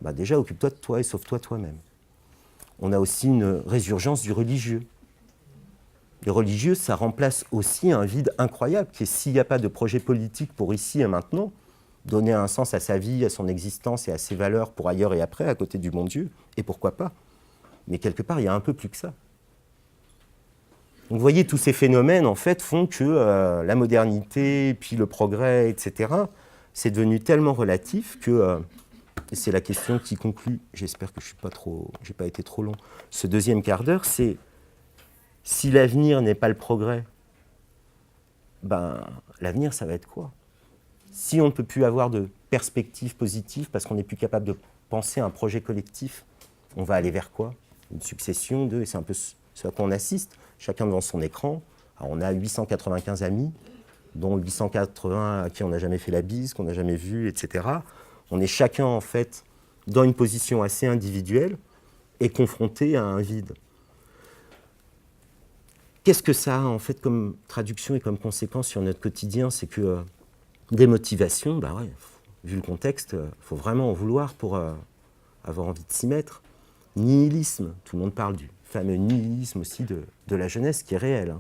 déjà, occupe-toi de toi et sauve-toi toi-même. On a aussi une résurgence du religieux. Le religieux, ça remplace aussi un vide incroyable, qui est s'il n'y a pas de projet politique pour ici et maintenant, donner un sens à sa vie, à son existence et à ses valeurs pour ailleurs et après, à côté du bon Dieu, et pourquoi pas. Mais quelque part, il y a un peu plus que ça. Donc vous voyez, tous ces phénomènes, en fait, font que la modernité, puis le progrès, etc., c'est devenu tellement relatif que, et c'est la question qui conclut, j'espère que je n'ai pas été trop long, ce deuxième quart d'heure, c'est si l'avenir n'est pas le progrès, l'avenir, ça va être quoi? Si on ne peut plus avoir de perspective positive parce qu'on n'est plus capable de penser à un projet collectif, on va aller vers quoi? Une succession de, et c'est un peu ce à quoi on assiste, chacun devant son écran. Alors on a 895 amis, dont 880 à qui on n'a jamais fait la bise, qu'on n'a jamais vu, etc. On est chacun, en fait, dans une position assez individuelle et confronté à un vide. Qu'est-ce que ça a, en fait, comme traduction et comme conséquence sur notre quotidien? C'est que des motivations, vu le contexte, il faut vraiment en vouloir pour avoir envie de s'y mettre. Nihilisme, tout le monde parle du fameux nihilisme aussi de la jeunesse qui est réel.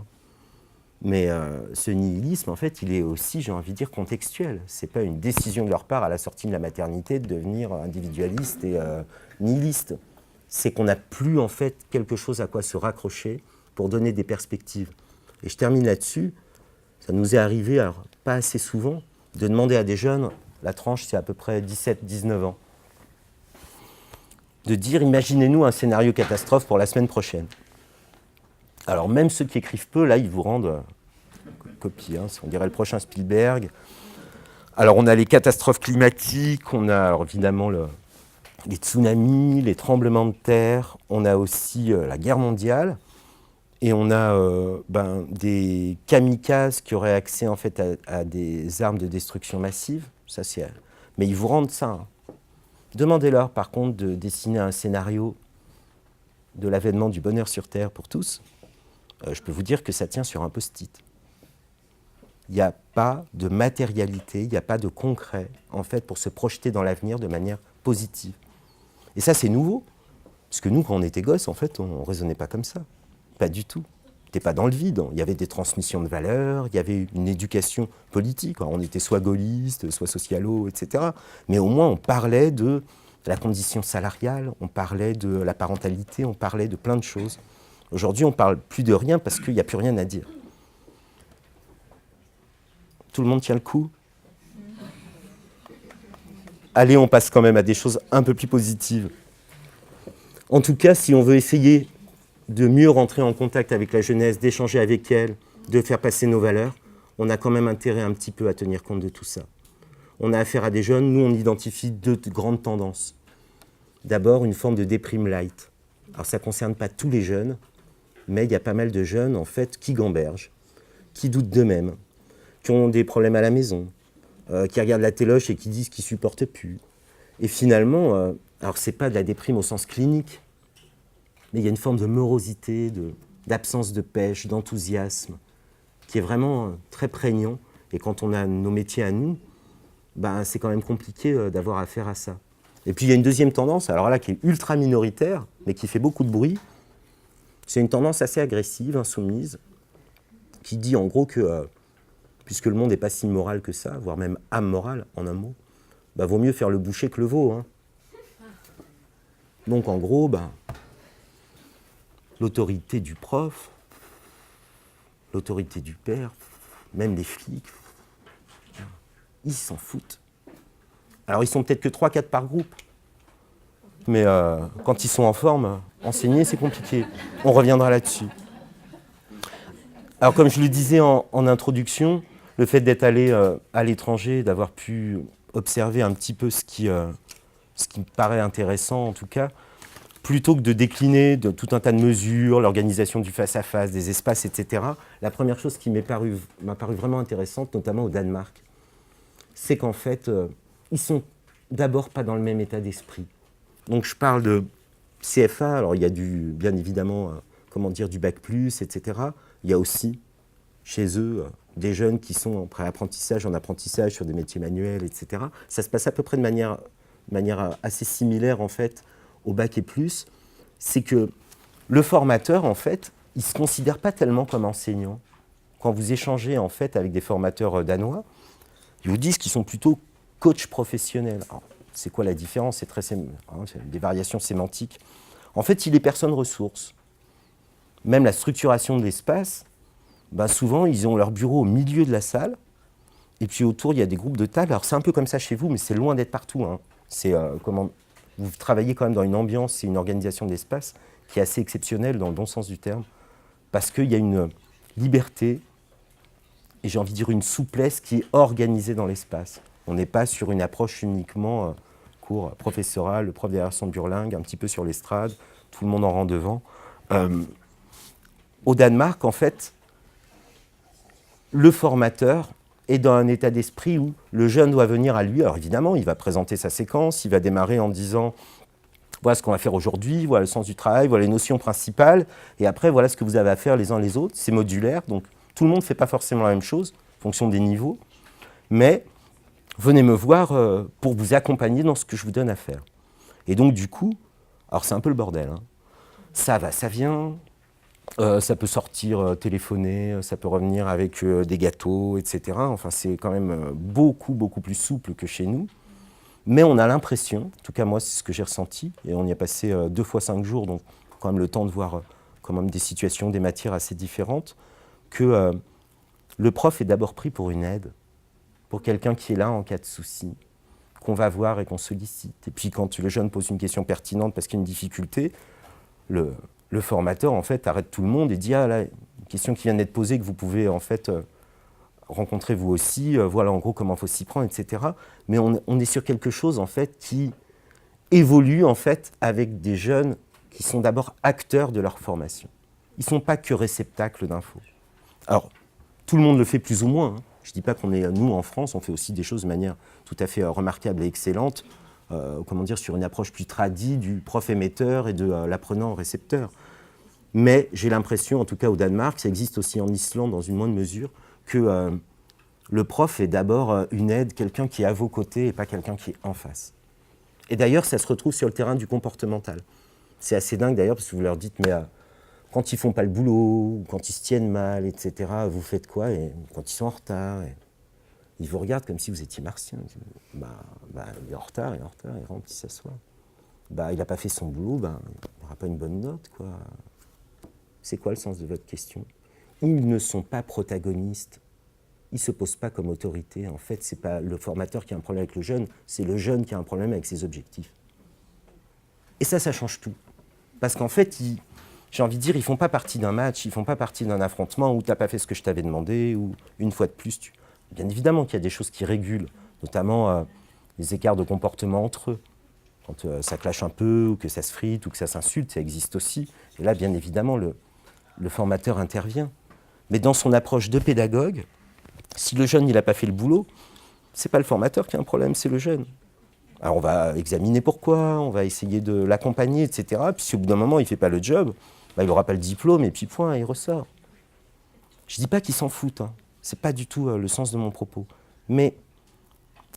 Mais ce nihilisme, en fait, il est aussi, j'ai envie de dire, contextuel. Ce n'est pas une décision de leur part à la sortie de la maternité de devenir individualiste et nihiliste. C'est qu'on n'a plus, en fait, quelque chose à quoi se raccrocher pour donner des perspectives. Et je termine là-dessus. Ça nous est arrivé, alors pas assez souvent, de demander à des jeunes, la tranche c'est à peu près 17-19 ans, de dire, imaginez-nous un scénario catastrophe pour la semaine prochaine. Alors même ceux qui écrivent peu, là, ils vous rendent copie, hein, on dirait le prochain Spielberg. Alors on a les catastrophes climatiques, on a alors, évidemment les tsunamis, les tremblements de terre, on a aussi la guerre mondiale, et on a des kamikazes qui auraient accès en fait à des armes de destruction massive. Ça, mais ils vous rendent ça. Hein. Demandez-leur par contre de dessiner un scénario de l'avènement du bonheur sur Terre pour tous. Je peux vous dire que ça tient sur un post-it. Il n'y a pas de matérialité, il n'y a pas de concret, en fait, pour se projeter dans l'avenir de manière positive. Et ça, c'est nouveau. Parce que nous, quand on était gosses, en fait, on ne raisonnait pas comme ça. Pas du tout. On n'était pas dans le vide. Il y avait des transmissions de valeurs, il y avait une éducation politique. Alors, on était soit gaulliste, soit socialo, etc. Mais au moins, on parlait de la condition salariale, on parlait de la parentalité, on parlait de plein de choses. Aujourd'hui, on ne parle plus de rien parce qu'il n'y a plus rien à dire. Tout le monde tient le coup? Allez, on passe quand même à des choses un peu plus positives. En tout cas, si on veut essayer de mieux rentrer en contact avec la jeunesse, d'échanger avec elle, de faire passer nos valeurs, on a quand même intérêt un petit peu à tenir compte de tout ça. On a affaire à des jeunes, nous on identifie deux grandes tendances. D'abord, une forme de déprime light. Alors ça ne concerne pas tous les jeunes, mais il y a pas mal de jeunes en fait qui gambergent, qui doutent d'eux-mêmes, qui ont des problèmes à la maison, qui regardent la téloche et qui disent qu'ils ne supportent plus. Et finalement, alors c'est pas de la déprime au sens clinique, mais il y a une forme de morosité, d'absence de pêche, d'enthousiasme, qui est vraiment très prégnant. Et quand on a nos métiers à nous, c'est quand même compliqué d'avoir affaire à ça. Et puis il y a une deuxième tendance, alors là qui est ultra minoritaire, mais qui fait beaucoup de bruit. C'est une tendance assez agressive, insoumise, qui dit en gros que, puisque le monde n'est pas si moral que ça, voire même amoral en un mot, vaut mieux faire le boucher que le veau. Hein. Donc en gros, l'autorité du prof, l'autorité du père, même des flics, ils s'en foutent. Alors ils sont peut-être que 3-4 par groupe, mais quand ils sont en forme, enseigner c'est compliqué. On reviendra là-dessus. Alors comme je le disais en introduction, le fait d'être allé à l'étranger, d'avoir pu observer un petit peu ce qui me paraît intéressant en tout cas, plutôt que de décliner de tout un tas de mesures, l'organisation du face-à-face, des espaces, etc., la première chose qui m'a paru vraiment intéressante, notamment au Danemark, c'est qu'en fait, ils sont d'abord pas dans le même état d'esprit. Donc je parle de CFA, alors il y a bien évidemment, du bac+, etc. Il y a aussi, chez eux, des jeunes qui sont en pré-apprentissage, en apprentissage sur des métiers manuels, etc. Ça se passe à peu près de manière assez similaire, en fait, au bac et plus. C'est que le formateur, en fait, il ne se considère pas tellement comme enseignant. Quand vous échangez, en fait, avec des formateurs danois, ils vous disent qu'ils sont plutôt coachs professionnels. Alors, c'est quoi la différence? C'est des variations sémantiques. En fait, il est personne ressource. Même la structuration de l'espace, souvent, ils ont leur bureau au milieu de la salle, et puis autour, il y a des groupes de tables. Alors, c'est un peu comme ça chez vous, mais c'est loin d'être partout. Hein. Vous travaillez quand même dans une ambiance et une organisation d'espace qui est assez exceptionnelle dans le bon sens du terme, parce qu'il y a une liberté, et j'ai envie de dire une souplesse qui est organisée dans l'espace. On n'est pas sur une approche uniquement cours professoral, le prof derrière son burlingue, un petit peu sur l'estrade, tout le monde en rang devant. Au Danemark, en fait, le formateur est dans un état d'esprit où le jeune doit venir à lui. Alors évidemment, il va présenter sa séquence, il va démarrer en disant « Voilà ce qu'on va faire aujourd'hui, voilà le sens du travail, voilà les notions principales, et après, voilà ce que vous avez à faire les uns les autres. » C'est modulaire, donc tout le monde ne fait pas forcément la même chose, en fonction des niveaux, mais venez me voir pour vous accompagner dans ce que je vous donne à faire. Et donc du coup, alors c'est un peu le bordel, hein. Ça va, ça vient, ça peut sortir téléphoner, ça peut revenir avec des gâteaux, etc. Enfin, c'est quand même beaucoup, beaucoup plus souple que chez nous. Mais on a l'impression, en tout cas moi c'est ce que j'ai ressenti, et on y a passé 2 fois 5 jours, donc quand même le temps de voir quand même des situations, des matières assez différentes, que le prof est d'abord pris pour une aide, pour quelqu'un qui est là en cas de souci, qu'on va voir et qu'on sollicite. Et puis quand le jeune pose une question pertinente parce qu'il y a une difficulté, le le formateur, en fait, arrête tout le monde et dit « Ah, là, une question qui vient d'être posée, que vous pouvez, en fait, rencontrer vous aussi, voilà, en gros, comment il faut s'y prendre, etc. » Mais on est sur quelque chose, en fait, qui évolue, en fait, avec des jeunes qui sont d'abord acteurs de leur formation. Ils ne sont pas que réceptacles d'infos. Alors, tout le monde le fait plus ou moins. Hein. Je ne dis pas qu'on est, nous, en France, on fait aussi des choses de manière tout à fait remarquable et excellente, comment dire, sur une approche plus tradie du prof émetteur et de l'apprenant récepteur. Mais j'ai l'impression, en tout cas au Danemark, ça existe aussi en Islande dans une moindre mesure, que le prof est d'abord une aide, quelqu'un qui est à vos côtés et pas quelqu'un qui est en face. Et d'ailleurs, ça se retrouve sur le terrain du comportemental. C'est assez dingue d'ailleurs, parce que vous leur dites, mais quand ils font pas le boulot, ou quand ils se tiennent mal, etc., vous faites quoi? Et quand ils sont en retard, ils vous regardent comme si vous étiez martien. Il est en retard, il rentre, il s'assoit. Il n'a pas fait son boulot, il n'aura pas une bonne note, quoi. C'est quoi le sens de votre question? Ils ne sont pas protagonistes. Ils ne se posent pas comme autorité. En fait, ce n'est pas le formateur qui a un problème avec le jeune, c'est le jeune qui a un problème avec ses objectifs. Et ça change tout. Parce qu'en fait, j'ai envie de dire, ils ne font pas partie d'un match, ils ne font pas partie d'un affrontement où tu n'as pas fait ce que je t'avais demandé, ou une fois de plus, Bien évidemment qu'il y a des choses qui régulent, notamment les écarts de comportement entre eux. Quand ça clash un peu, ou que ça se frite, ou que ça s'insulte, ça existe aussi. Et là, bien évidemment, le formateur intervient. Mais dans son approche de pédagogue, si le jeune n'a pas fait le boulot, ce n'est pas le formateur qui a un problème, c'est le jeune. Alors on va examiner pourquoi, on va essayer de l'accompagner, etc. Puis si au bout d'un moment il ne fait pas le job, il n'aura pas le diplôme et puis point, il ressort. Je ne dis pas qu'ils s'en foutent, hein. Ce n'est pas du tout le sens de mon propos. Mais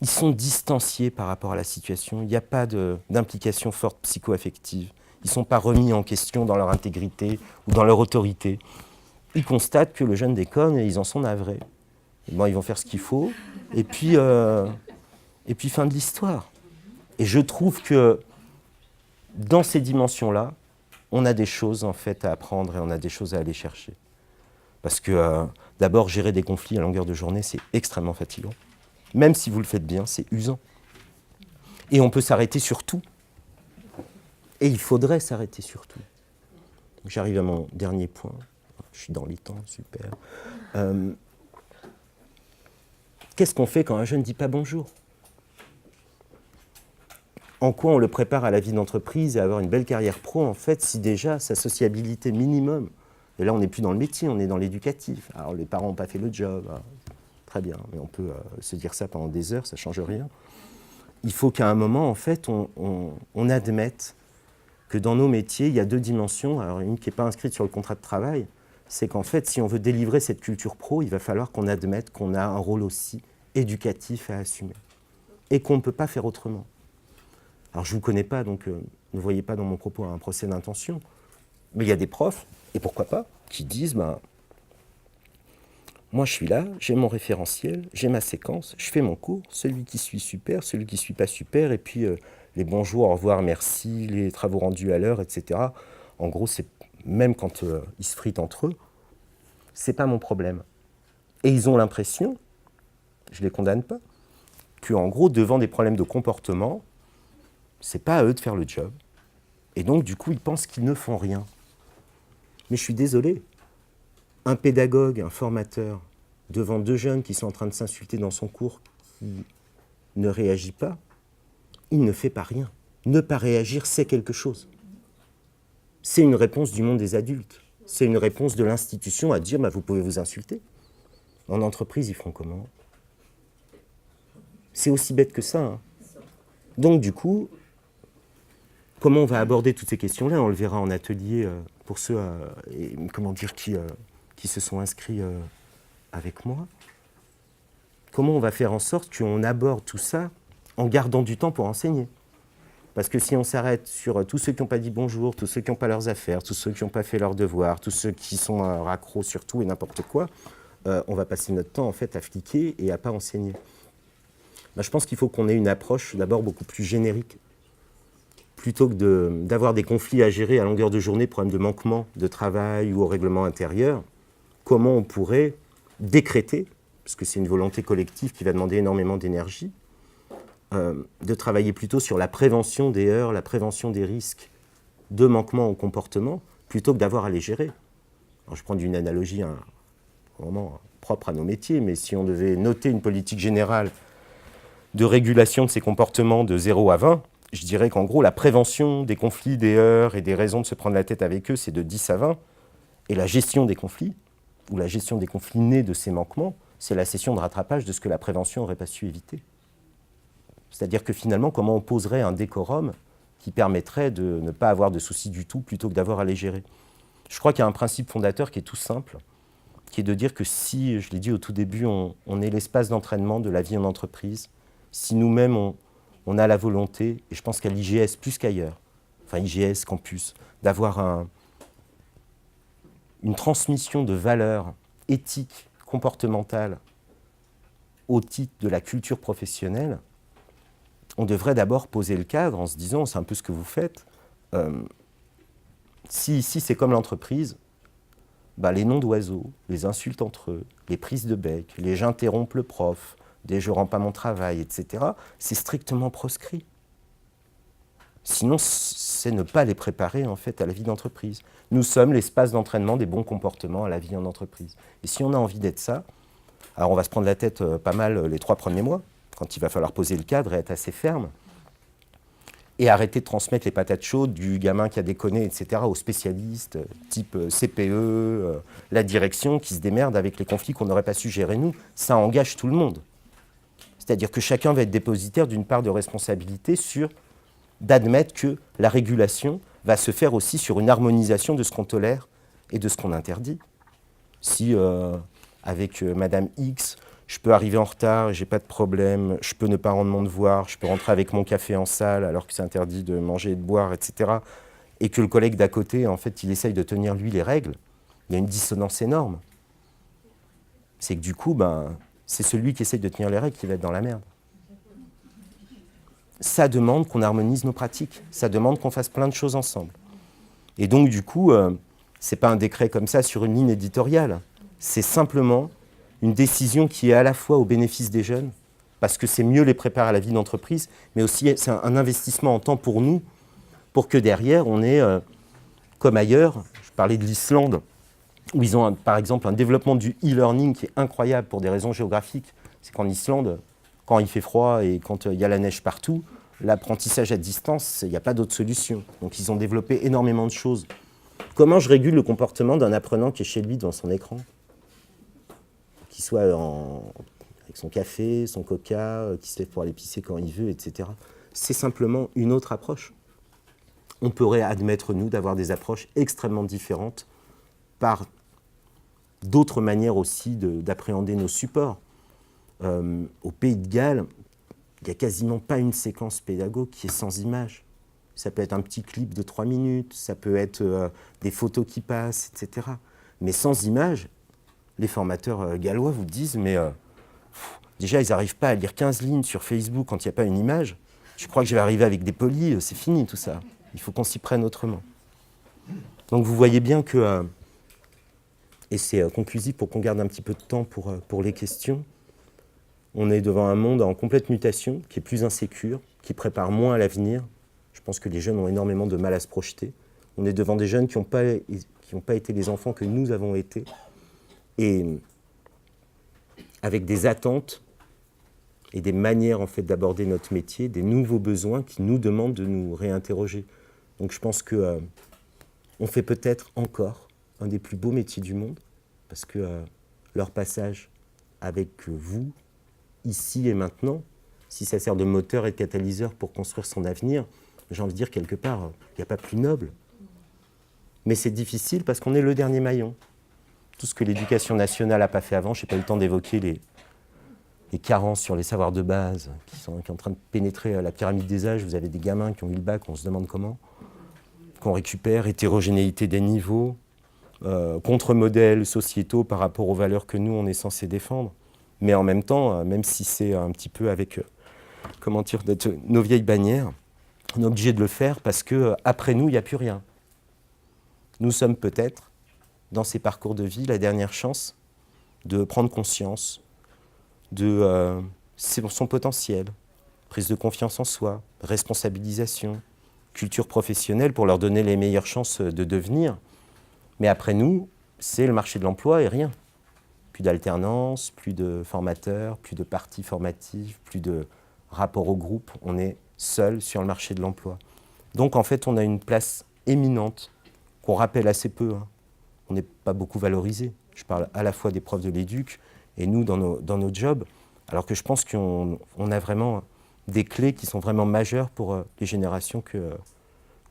ils sont distanciés par rapport à la situation, il n'y a pas d'implication forte psycho-affective. Ils ne sont pas remis en question dans leur intégrité ou dans leur autorité. Ils constatent que le jeune déconne et ils en sont navrés. Bon, ils vont faire ce qu'il faut, et puis fin de l'histoire. Et je trouve que dans ces dimensions-là, on a des choses en fait à apprendre et on a des choses à aller chercher. Parce que d'abord, gérer des conflits à longueur de journée, c'est extrêmement fatigant. Même si vous le faites bien, c'est usant. Et on peut s'arrêter sur tout. Et il faudrait s'arrêter sur tout. J'arrive à mon dernier point. Je suis dans les temps, super. Qu'est-ce qu'on fait quand un jeune ne dit pas bonjour? En quoi on le prépare à la vie d'entreprise et à avoir une belle carrière pro, en fait, si déjà sa sociabilité minimum, et là on n'est plus dans le métier, on est dans l'éducatif. Alors les parents n'ont pas fait le job, hein. Très bien, mais on peut se dire ça pendant des heures, ça ne change rien. Il faut qu'à un moment, en fait, on admette que dans nos métiers, il y a deux dimensions. Alors une qui n'est pas inscrite sur le contrat de travail, c'est qu'en fait, si on veut délivrer cette culture pro, il va falloir qu'on admette qu'on a un rôle aussi éducatif à assumer et qu'on ne peut pas faire autrement. Alors je ne vous connais pas, donc ne voyez pas dans mon propos un procès d'intention, mais il y a des profs, et pourquoi pas, qui disent moi je suis là, j'ai mon référentiel, j'ai ma séquence, je fais mon cours, celui qui suit super, celui qui ne suit pas super, et puis les bonjours, au revoir, merci, les travaux rendus à l'heure, etc. En gros, c'est même quand ils se fritent entre eux, c'est pas mon problème. Et ils ont l'impression, je les condamne pas, qu'en gros, devant des problèmes de comportement, c'est pas à eux de faire le job. Et donc, du coup, ils pensent qu'ils ne font rien. Mais je suis désolé. Un pédagogue, un formateur, devant deux jeunes qui sont en train de s'insulter dans son cours, qui ne réagit pas, il ne fait pas rien. Ne pas réagir, c'est quelque chose. C'est une réponse du monde des adultes. C'est une réponse de l'institution à dire vous pouvez vous insulter. En entreprise, ils font comment? C'est aussi bête que ça. Hein. Donc, du coup, comment on va aborder toutes ces questions-là? On le verra en atelier pour ceux qui se sont inscrits avec moi. Comment on va faire en sorte qu'on aborde tout ça en gardant du temps pour enseigner? Parce que si on s'arrête sur tous ceux qui n'ont pas dit bonjour, tous ceux qui n'ont pas leurs affaires, tous ceux qui n'ont pas fait leurs devoirs, tous ceux qui sont raccros sur tout et n'importe quoi, on va passer notre temps en fait à fliquer et à ne pas enseigner. Je pense qu'il faut qu'on ait une approche d'abord beaucoup plus générique. Plutôt que d'avoir des conflits à gérer à longueur de journée, problèmes de manquement de travail ou au règlement intérieur, comment on pourrait décréter, parce que c'est une volonté collective qui va demander énormément d'énergie, de travailler plutôt sur la prévention des heurts, la prévention des risques de manquement au comportement, plutôt que d'avoir à les gérer. Alors, je prends une analogie vraiment propre à nos métiers, mais si on devait noter une politique générale de régulation de ces comportements de 0 à 20, je dirais qu'en gros, la prévention des conflits, des heurts et des raisons de se prendre la tête avec eux, c'est de 10 à 20. Et la gestion des conflits, ou la gestion des conflits nés de ces manquements, c'est la session de rattrapage de ce que la prévention n'aurait pas su éviter. C'est-à-dire que finalement, comment on poserait un décorum qui permettrait de ne pas avoir de soucis du tout plutôt que d'avoir à les gérer. Je crois qu'il y a un principe fondateur qui est tout simple, qui est de dire que si, je l'ai dit au tout début, on est l'espace d'entraînement de la vie en entreprise, si nous-mêmes on a la volonté, et je pense qu'à l'IGS plus qu'ailleurs, enfin IGS, campus, d'avoir une transmission de valeurs éthiques, comportementales au titre de la culture professionnelle, on devrait d'abord poser le cadre en se disant, c'est un peu ce que vous faites, si c'est comme l'entreprise, les noms d'oiseaux, les insultes entre eux, les prises de bec, les j'interromps le prof, des je rends pas mon travail, etc., c'est strictement proscrit. Sinon, c'est ne pas les préparer en fait à la vie d'entreprise. Nous sommes l'espace d'entraînement des bons comportements à la vie en entreprise. Et si on a envie d'être ça, alors on va se prendre la tête pas mal les 3 premiers mois, quand il va falloir poser le cadre et être assez ferme, et arrêter de transmettre les patates chaudes du gamin qui a déconné, etc., aux spécialistes, type CPE, la direction, qui se démerde avec les conflits qu'on n'aurait pas su gérer nous. Ça engage tout le monde. C'est-à-dire que chacun va être dépositaire d'une part de responsabilité d'admettre que la régulation va se faire aussi sur une harmonisation de ce qu'on tolère et de ce qu'on interdit. Si, avec Madame X, je peux arriver en retard, j'ai pas de problème, je peux ne pas rendre mon devoir, je peux rentrer avec mon café en salle alors que c'est interdit de manger et de boire, etc. Et que le collègue d'à côté, en fait, il essaye de tenir, lui, les règles, il y a une dissonance énorme. C'est que du coup, c'est celui qui essaye de tenir les règles qui va être dans la merde. Ça demande qu'on harmonise nos pratiques, ça demande qu'on fasse plein de choses ensemble. Et donc, du coup, c'est pas un décret comme ça sur une ligne éditoriale, c'est simplement une décision qui est à la fois au bénéfice des jeunes, parce que c'est mieux les préparer à la vie d'entreprise, mais aussi c'est un investissement en temps pour nous, pour que derrière, on ait, comme ailleurs, je parlais de l'Islande, où ils ont par exemple un développement du e-learning qui est incroyable pour des raisons géographiques. C'est qu'en Islande, quand il fait froid et quand il y a la neige partout, l'apprentissage à distance, il n'y a pas d'autre solution. Donc ils ont développé énormément de choses. Comment je régule le comportement d'un apprenant qui est chez lui devant son écran ? Qu'il soit avec son café, son coca, qui se lève pour aller pisser quand il veut, etc. C'est simplement une autre approche. On pourrait admettre, nous, d'avoir des approches extrêmement différentes par d'autres manières aussi d'appréhender nos supports. Au Pays de Galles, il n'y a quasiment pas une séquence pédago qui est sans image. Ça peut être un petit clip de 3 minutes, ça peut être des photos qui passent, etc. Mais sans image, les formateurs gallois vous disent, mais déjà, ils n'arrivent pas à lire 15 lignes sur Facebook quand il n'y a pas une image. Je crois que je vais arriver avec des polis, c'est fini tout ça. Il faut qu'on s'y prenne autrement. Donc vous voyez bien que, et c'est conclusif pour qu'on garde un petit peu de temps pour les questions, on est devant un monde en complète mutation, qui est plus insécure, qui prépare moins à l'avenir. Je pense que les jeunes ont énormément de mal à se projeter. On est devant des jeunes qui n'ont pas été les enfants que nous avons été, et avec des attentes et des manières en fait, d'aborder notre métier, des nouveaux besoins qui nous demandent de nous réinterroger. Donc je pense qu'on fait peut-être encore un des plus beaux métiers du monde, parce que leur passage avec vous, ici et maintenant, si ça sert de moteur et de catalyseur pour construire son avenir, j'ai envie de dire quelque part, il n'y a pas plus noble. Mais c'est difficile parce qu'on est le dernier maillon. Tout ce que l'éducation nationale n'a pas fait avant, je n'ai pas eu le temps d'évoquer les carences sur les savoirs de base qui sont en train de pénétrer la pyramide des âges. Vous avez des gamins qui ont eu le bac, on se demande comment, qu'on récupère, hétérogénéité des niveaux, contre-modèles sociétaux par rapport aux valeurs que nous, on est censé défendre. Mais en même temps, même si c'est un petit peu avec nos vieilles bannières, on est obligé de le faire parce qu'après nous, il n'y a plus rien. Nous sommes peut-être, dans ces parcours de vie, la dernière chance de prendre conscience de son potentiel, prise de confiance en soi, responsabilisation, culture professionnelle pour leur donner les meilleures chances de devenir Mais après nous, c'est le marché de l'emploi et rien. Plus d'alternance, plus de formateurs, plus de parties formatives, plus de rapport au groupe. On est seul sur le marché de l'emploi. Donc en fait, on a une place éminente qu'on rappelle assez peu. Hein. On n'est pas beaucoup valorisé. Je parle à la fois des profs de l'éduc et nous dans nos jobs, alors que je pense qu'on a vraiment des clés qui sont vraiment majeures pour les générations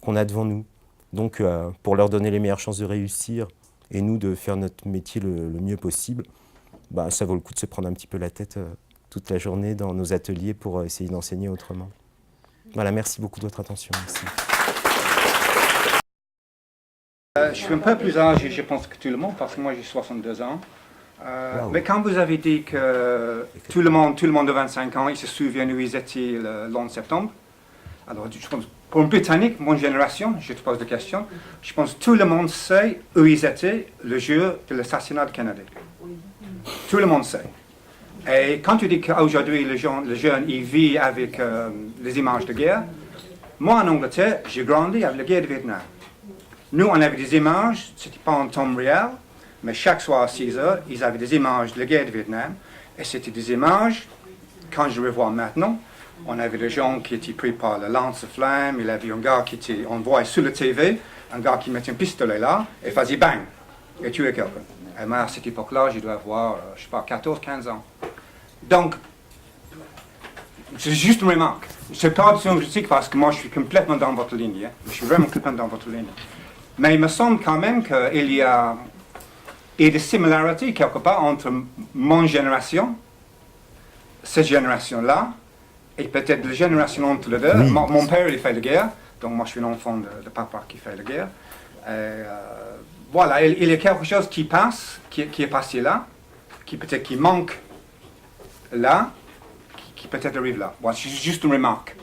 qu'on a devant nous. Donc pour leur donner les meilleures chances de réussir et nous de faire notre métier le mieux possible, bah, ça vaut le coup de se prendre un petit peu la tête toute la journée dans nos ateliers pour essayer d'enseigner autrement. Voilà, merci beaucoup de votre attention. Merci. Je suis un peu plus âgé, je pense, que tout le monde, parce que moi j'ai 62 ans. Wow. Mais quand vous avez dit que tout le monde de 25 ans, il se souvient où ils étaient le 11 septembre, alors je pense, pour un Britannique, mon génération, je te pose la question, je pense que tout le monde sait où ils étaient le jour de l'assassinat de Kennedy. Tout le monde sait. Et quand tu dis qu'aujourd'hui le jeune il vit avec les images de guerre, moi en Angleterre, j'ai grandi avec la guerre de Vietnam. Nous, on avait des images, c'était pas en temps réel, mais chaque soir à 6 heures, ils avaient des images de la guerre de Vietnam. Et c'était des images, quand je revois maintenant, on avait des gens qui étaient pris par le lance-flamme, il y avait un gars qui était, on voyait sur la TV, un gars qui mettait un pistolet là, et faisait bang, et tuait quelqu'un. Et moi, à cette époque-là, je dois avoir, je sais pas, 14, 15 ans. Donc, c'est juste une remarque. C'est pas scientifique parce que moi, je suis complètement dans votre ligne. Hein. Je suis vraiment complètement dans votre ligne. Mais il me semble quand même qu'il y a des similarités quelque part entre mon génération, cette génération-là, et peut-être la génération entre les deux. Oui. Mon père, il fait la guerre, donc moi je suis l'enfant de papa qui fait la guerre. Voilà, il y a quelque chose qui passe, qui est passé là, qui peut-être qui manque là, qui peut-être arrive là. Voilà, c'est juste une remarque.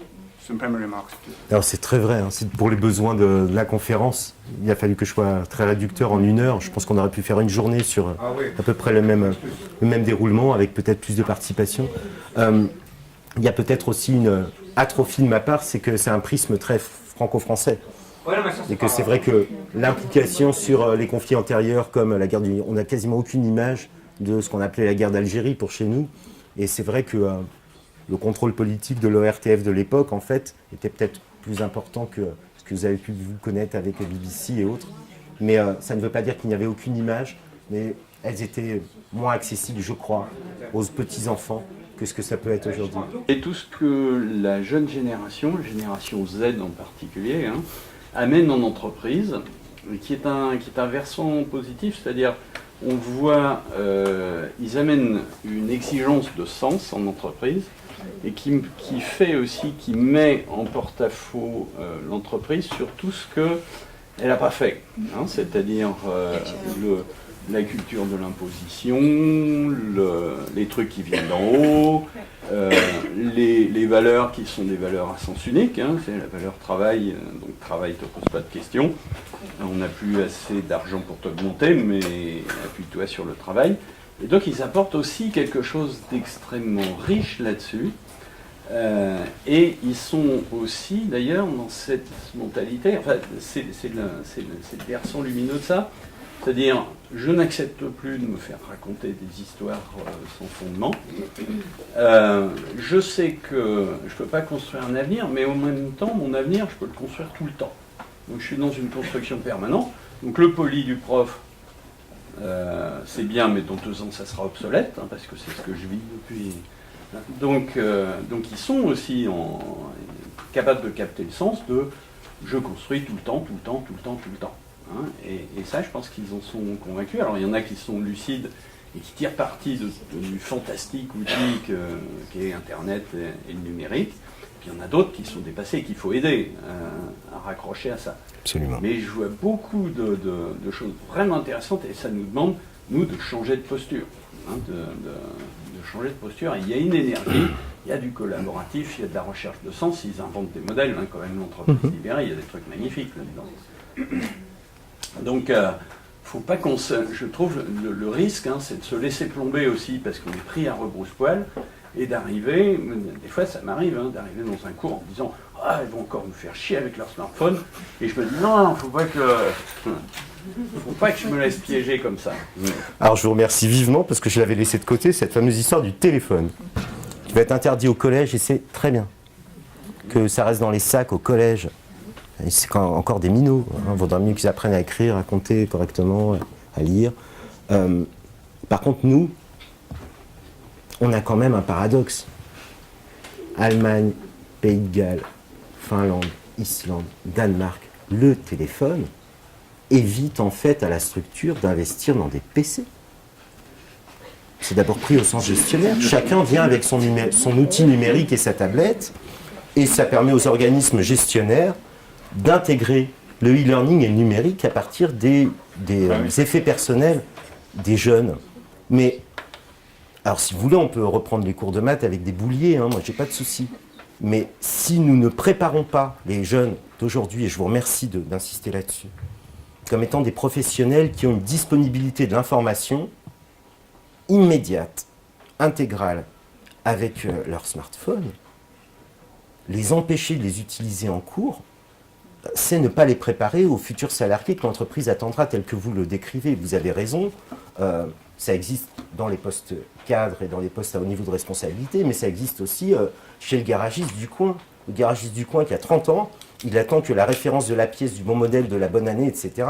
C'est une première remarque. Alors c'est très vrai, hein. C'est pour les besoins de la conférence. Il a fallu que je sois très réducteur en 1 heure. Je pense qu'on aurait pu faire une journée sur à peu près le même déroulement, avec peut-être plus de participation. Il y a peut-être aussi une atrophie de ma part, c'est que c'est un prisme très franco-français. Et que c'est vrai que l'implication sur les conflits antérieurs, comme la guerre on n'a quasiment aucune image de ce qu'on appelait la guerre d'Algérie pour chez nous. Et c'est vrai que le contrôle politique de l'ORTF de l'époque, en fait, était peut-être plus important que ce que vous avez pu vous connaître avec le BBC et autres. Mais ça ne veut pas dire qu'il n'y avait aucune image, mais elles étaient moins accessibles, je crois, aux petits-enfants que ce que ça peut être aujourd'hui. Et tout ce que la jeune génération, la génération Z en particulier, hein, amène en entreprise, qui est un versant positif, c'est-à-dire on voit, ils amènent une exigence de sens en entreprise, et qui fait aussi, qui met en porte-à-faux l'entreprise sur tout ce qu'elle n'a pas fait, hein, c'est-à-dire la culture de l'imposition, les trucs qui viennent d'en haut, les valeurs qui sont des valeurs à sens unique, hein, c'est la valeur travail, donc travail ne te pose pas de questions, on n'a plus assez d'argent pour t'augmenter, mais appuie-toi sur le travail. Et donc ils apportent aussi quelque chose d'extrêmement riche là-dessus. Et ils sont aussi d'ailleurs dans cette mentalité, enfin c'est le versant lumineux de ça, c'est-à-dire je n'accepte plus de me faire raconter des histoires sans fondement. Je sais que je ne peux pas construire un avenir, mais en même temps mon avenir je peux le construire tout le temps. Donc je suis dans une construction permanente, donc le poli du prof, c'est bien, mais dans 2 ans ça sera obsolète, hein, parce que c'est ce que je vis depuis. Donc ils sont aussi capables de capter le sens de je construis tout le temps, tout le temps, tout le temps, tout le temps. Hein, et ça, je pense qu'ils en sont convaincus. Alors il y en a qui sont lucides et qui tirent parti du fantastique outil qu'est Internet et le numérique. Puis il y en a d'autres qui sont dépassés et qu'il faut aider à raccrocher à ça. Absolument. Mais je vois beaucoup de choses vraiment intéressantes et ça nous demande, nous, de changer de posture. Hein, de changer de posture. Et il y a une énergie, il y a du collaboratif, il y a de la recherche de sens. Ils inventent des modèles, hein, quand même, l'entreprise libérée, il y a des trucs magnifiques là-dedans. Donc, faut pas qu'on je trouve le risque, hein, c'est de se laisser plomber aussi parce qu'on est pris à rebrousse-poil et d'arriver, des fois ça m'arrive, hein, d'arriver dans un cours en disant ah, ils vont encore nous faire chier avec leur smartphone, et je me dis non, faut pas que Faut pas que je me laisse piéger comme ça. Alors je vous remercie vivement parce que je l'avais laissé de côté, cette fameuse histoire du téléphone qui va être interdit au collège et c'est très bien que ça reste dans les sacs au collège. Et c'est encore des minots, il vaudrait mieux qu'ils apprennent à écrire, à compter correctement, à lire. Par contre nous, on a quand même un paradoxe. Allemagne, Pays de Galles, Finlande, Islande, Danemark, le téléphone évite en fait à la structure d'investir dans des PC. C'est d'abord pris au sens gestionnaire. Chacun vient avec son outil numérique et sa tablette, et ça permet aux organismes gestionnaires d'intégrer le e-learning et le numérique à partir des effets personnels des jeunes. Mais, alors si vous voulez, on peut reprendre les cours de maths avec des bouliers, hein, moi j'ai pas de souci. Mais si nous ne préparons pas les jeunes d'aujourd'hui, et je vous remercie d'insister là-dessus, comme étant des professionnels qui ont une disponibilité de l'information immédiate, intégrale, avec leur smartphone, les empêcher de les utiliser en cours, c'est ne pas les préparer aux futurs salariés que l'entreprise attendra, tel que vous le décrivez. Vous avez raison, ça existe dans les postes cadres et dans les postes à haut niveau de responsabilité, mais ça existe aussi chez le garagiste du coin. Le garagiste du coin qui a 30 ans, il attend que la référence de la pièce, du bon modèle, de la bonne année, etc.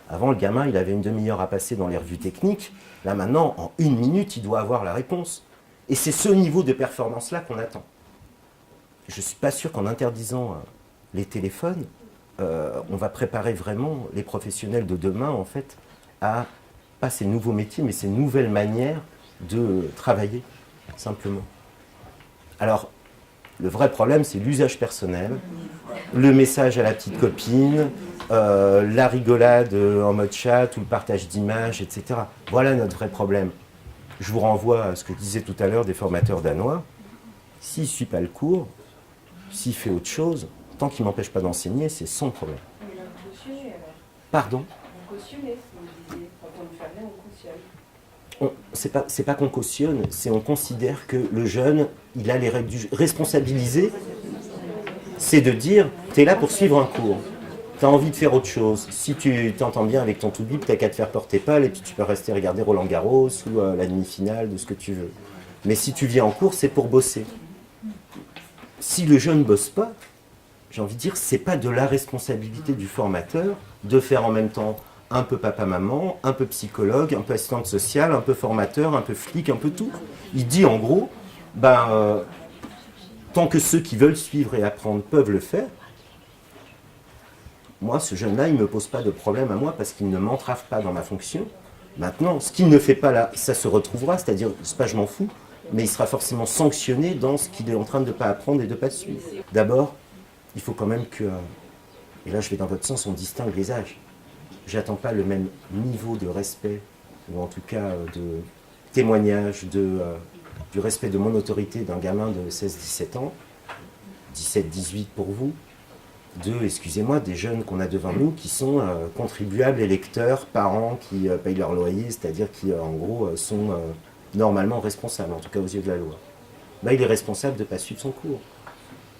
Avant, le gamin, il avait une demi-heure à passer dans les revues techniques. Là, maintenant, en 1 minute, il doit avoir la réponse. Et c'est ce niveau de performance-là qu'on attend. Je ne suis pas sûr qu'en interdisant les téléphones, on va préparer vraiment les professionnels de demain, en fait, à pas ces nouveaux métiers, mais ces nouvelles manières de travailler, simplement. Alors, le vrai problème, c'est l'usage personnel, le message à la petite copine, la rigolade en mode chat ou le partage d'images, etc. Voilà notre vrai problème. Je vous renvoie à ce que disaient tout à l'heure des formateurs danois. S'il ne suit pas le cours, s'il fait autre chose, tant qu'il ne m'empêche pas d'enseigner, c'est son problème. Mais là, on cautionnait alors. Pardon ? On cautionnait, vous disiez. Quand on le fermait, on cautionne. C'est pas qu'on cautionne, c'est on considère que le jeune, il a les règles du jeu. Responsabiliser, c'est de dire, tu es là pour suivre un cours. Tu as envie de faire autre chose. Si tu t'entends bien avec ton tout-bip, tu n'as qu'à te faire porter pâle et puis tu peux rester regarder Roland Garros ou la demi-finale de ce que tu veux. Mais si tu viens en cours, c'est pour bosser. Si le jeune ne bosse pas, j'ai envie de dire, c'est pas de la responsabilité du formateur de faire en même temps un peu papa-maman, un peu psychologue, un peu assistante sociale, un peu formateur, un peu flic, un peu tout. Il dit en gros, tant que ceux qui veulent suivre et apprendre peuvent le faire, moi, ce jeune-là, il ne me pose pas de problème à moi parce qu'il ne m'entrave pas dans ma fonction. Maintenant, ce qu'il ne fait pas là, ça se retrouvera, c'est-à-dire, c'est pas je m'en fous, mais il sera forcément sanctionné dans ce qu'il est en train de ne pas apprendre et de ne pas suivre. D'abord, il faut quand même que, et là je vais dans votre sens, on distingue les âges. J'attends pas le même niveau de respect, ou en tout cas de témoignage, du respect de mon autorité d'un gamin de 16-17 ans, 17-18 pour vous, excusez-moi, des jeunes qu'on a devant nous qui sont contribuables, électeurs, parents qui payent leur loyer, c'est-à-dire qui en gros sont normalement responsables, en tout cas aux yeux de la loi. Là, il est responsable de ne pas suivre son cours.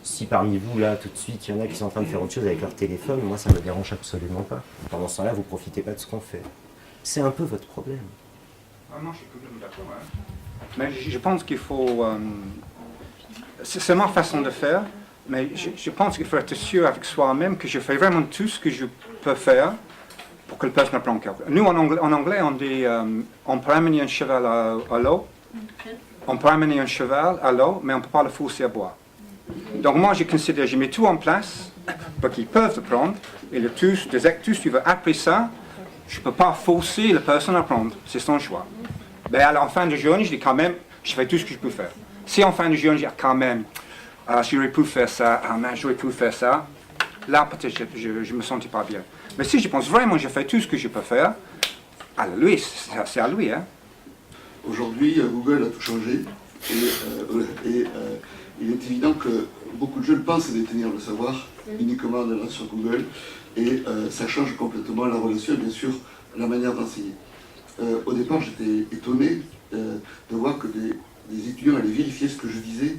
Si parmi vous, là, tout de suite, il y en a qui sont en train de faire autre chose avec leur téléphone, moi, ça ne me dérange absolument pas. Pendant ce temps-là, vous ne profitez pas de ce qu'on fait. C'est un peu votre problème. Ah non, je suis complètement d'accord. Hein. Mais je pense qu'il faut... c'est ma façon de faire, mais je pense qu'il faut être sûr avec soi-même que je fais vraiment tout ce que je peux faire pour que le personne apprenne quelque chose. Nous, en anglais, on dit on peut amener un cheval à l'eau. On peut amener un cheval à l'eau, mais on ne peut pas le forcer à boire. Donc moi, je considère, je mets tout en place pour qu'ils peuvent apprendre. Et le tous, tu veux après ça, je ne peux pas forcer la personne à apprendre. C'est son choix. Mais alors, en fin de journée, je dis quand même, je fais tout ce que je peux faire. Si en fin de journée, je dis quand même, j'aurais pu faire ça, j'aurais pu faire ça, là, peut-être, je ne me sentais pas bien. Mais si je pense vraiment que je fais tout ce que je peux faire, alors lui, c'est à lui. Hein. Aujourd'hui, Google a tout changé. Et il est évident que beaucoup de jeunes pensent détenir le savoir uniquement en allant sur Google et ça change complètement la relation et bien sûr la manière d'enseigner. Au départ, j'étais étonné de voir que des étudiants allaient vérifier ce que je disais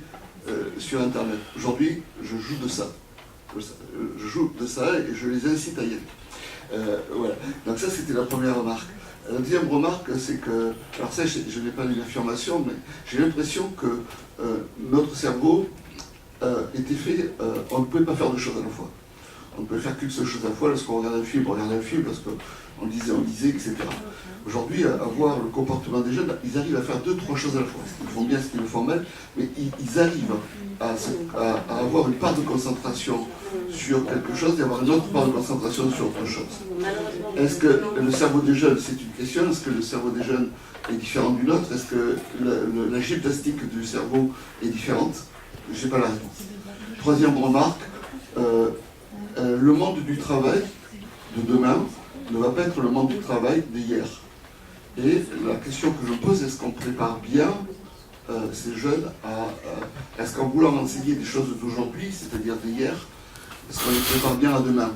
sur Internet. Aujourd'hui, je joue de ça. Je joue de ça et je les incite à y aller. Voilà. Donc ça, c'était la première remarque. La deuxième remarque, c'est que, alors ça, je n'ai pas lu l'affirmation, mais j'ai l'impression que notre cerveau était fait, on ne pouvait pas faire deux choses à la fois. On ne pouvait faire qu'une seule chose à la fois. Lorsqu'on regarde un film, on regarde un film parce qu'on lisait, etc. Aujourd'hui, à voir le comportement des jeunes, ils arrivent à faire deux, trois choses à la fois. Ils font bien ce qu'ils font mal, mais ils arrivent à avoir une part de concentration sur quelque chose et avoir une autre part de concentration sur autre chose. Est-ce que le cerveau des jeunes, c'est une question, est-ce que le cerveau des jeunes est différent du nôtre? Est-ce que la gymnastique du cerveau est différente? Je n'ai pas la réponse. Troisième remarque, le monde du travail de demain ne va pas être le monde du travail d'hier. Et la question que je me pose, est-ce qu'on prépare bien ces jeunes est-ce qu'en voulant enseigner des choses d'aujourd'hui, c'est-à-dire d'hier, est-ce qu'on les prépare bien à demain?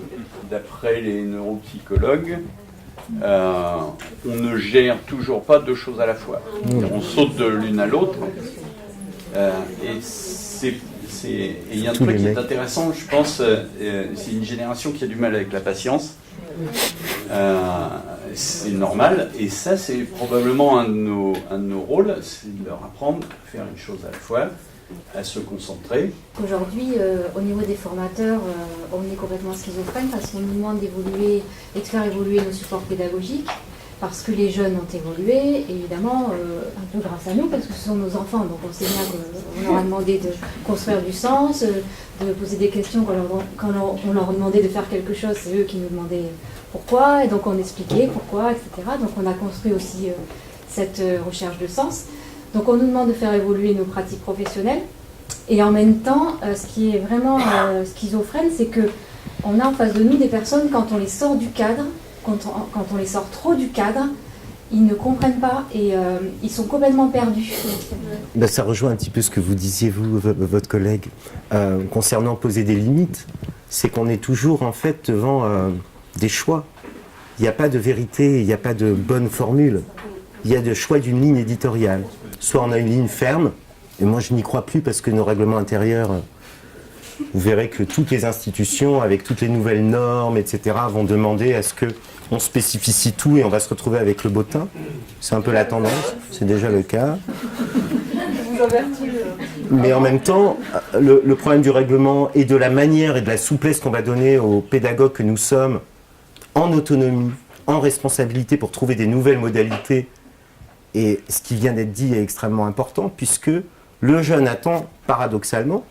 D'après les neuropsychologues, on ne gère toujours pas deux choses à la fois. On saute de l'une à l'autre. Et il y a un truc qui est intéressant, je pense, c'est une génération qui a du mal avec la patience. C'est normal, et ça c'est probablement un de nos rôles, c'est de leur apprendre à faire une chose à la fois, à se concentrer. Aujourd'hui, au niveau des formateurs, on est complètement schizophrène parce qu'on nous demande d'évoluer et de faire évoluer nos supports pédagogiques, parce que les jeunes ont évolué, évidemment, un peu grâce à nous, parce que ce sont nos enfants, donc on sait bien qu'on leur a demandé de construire du sens, de poser des questions quand on leur demandait de faire quelque chose, c'est eux qui nous demandaient pourquoi, et donc on expliquait pourquoi, etc. Donc on a construit aussi cette recherche de sens. Donc on nous demande de faire évoluer nos pratiques professionnelles, et en même temps, ce qui est vraiment schizophrène, c'est qu'on a en face de nous des personnes, quand on les sort du cadre, quand on les sort trop du cadre, ils ne comprennent pas et ils sont complètement perdus. Ben, ça rejoint un petit peu ce que vous disiez, votre collègue, concernant poser des limites. C'est qu'on est toujours en fait devant des choix. Il n'y a pas de vérité, il n'y a pas de bonne formule. Il y a le choix d'une ligne éditoriale. Soit on a une ligne ferme, et moi je n'y crois plus parce que nos règlements intérieurs, vous verrez que toutes les institutions, avec toutes les nouvelles normes, etc., vont demander à ce qu'on spécifie tout et on va se retrouver avec le bottin. C'est un peu la tendance, c'est déjà le cas. Mais en même temps, le problème du règlement et de la manière et de la souplesse qu'on va donner aux pédagogues que nous sommes, en autonomie, en responsabilité pour trouver des nouvelles modalités, et ce qui vient d'être dit est extrêmement important, puisque le jeune attend, paradoxalement,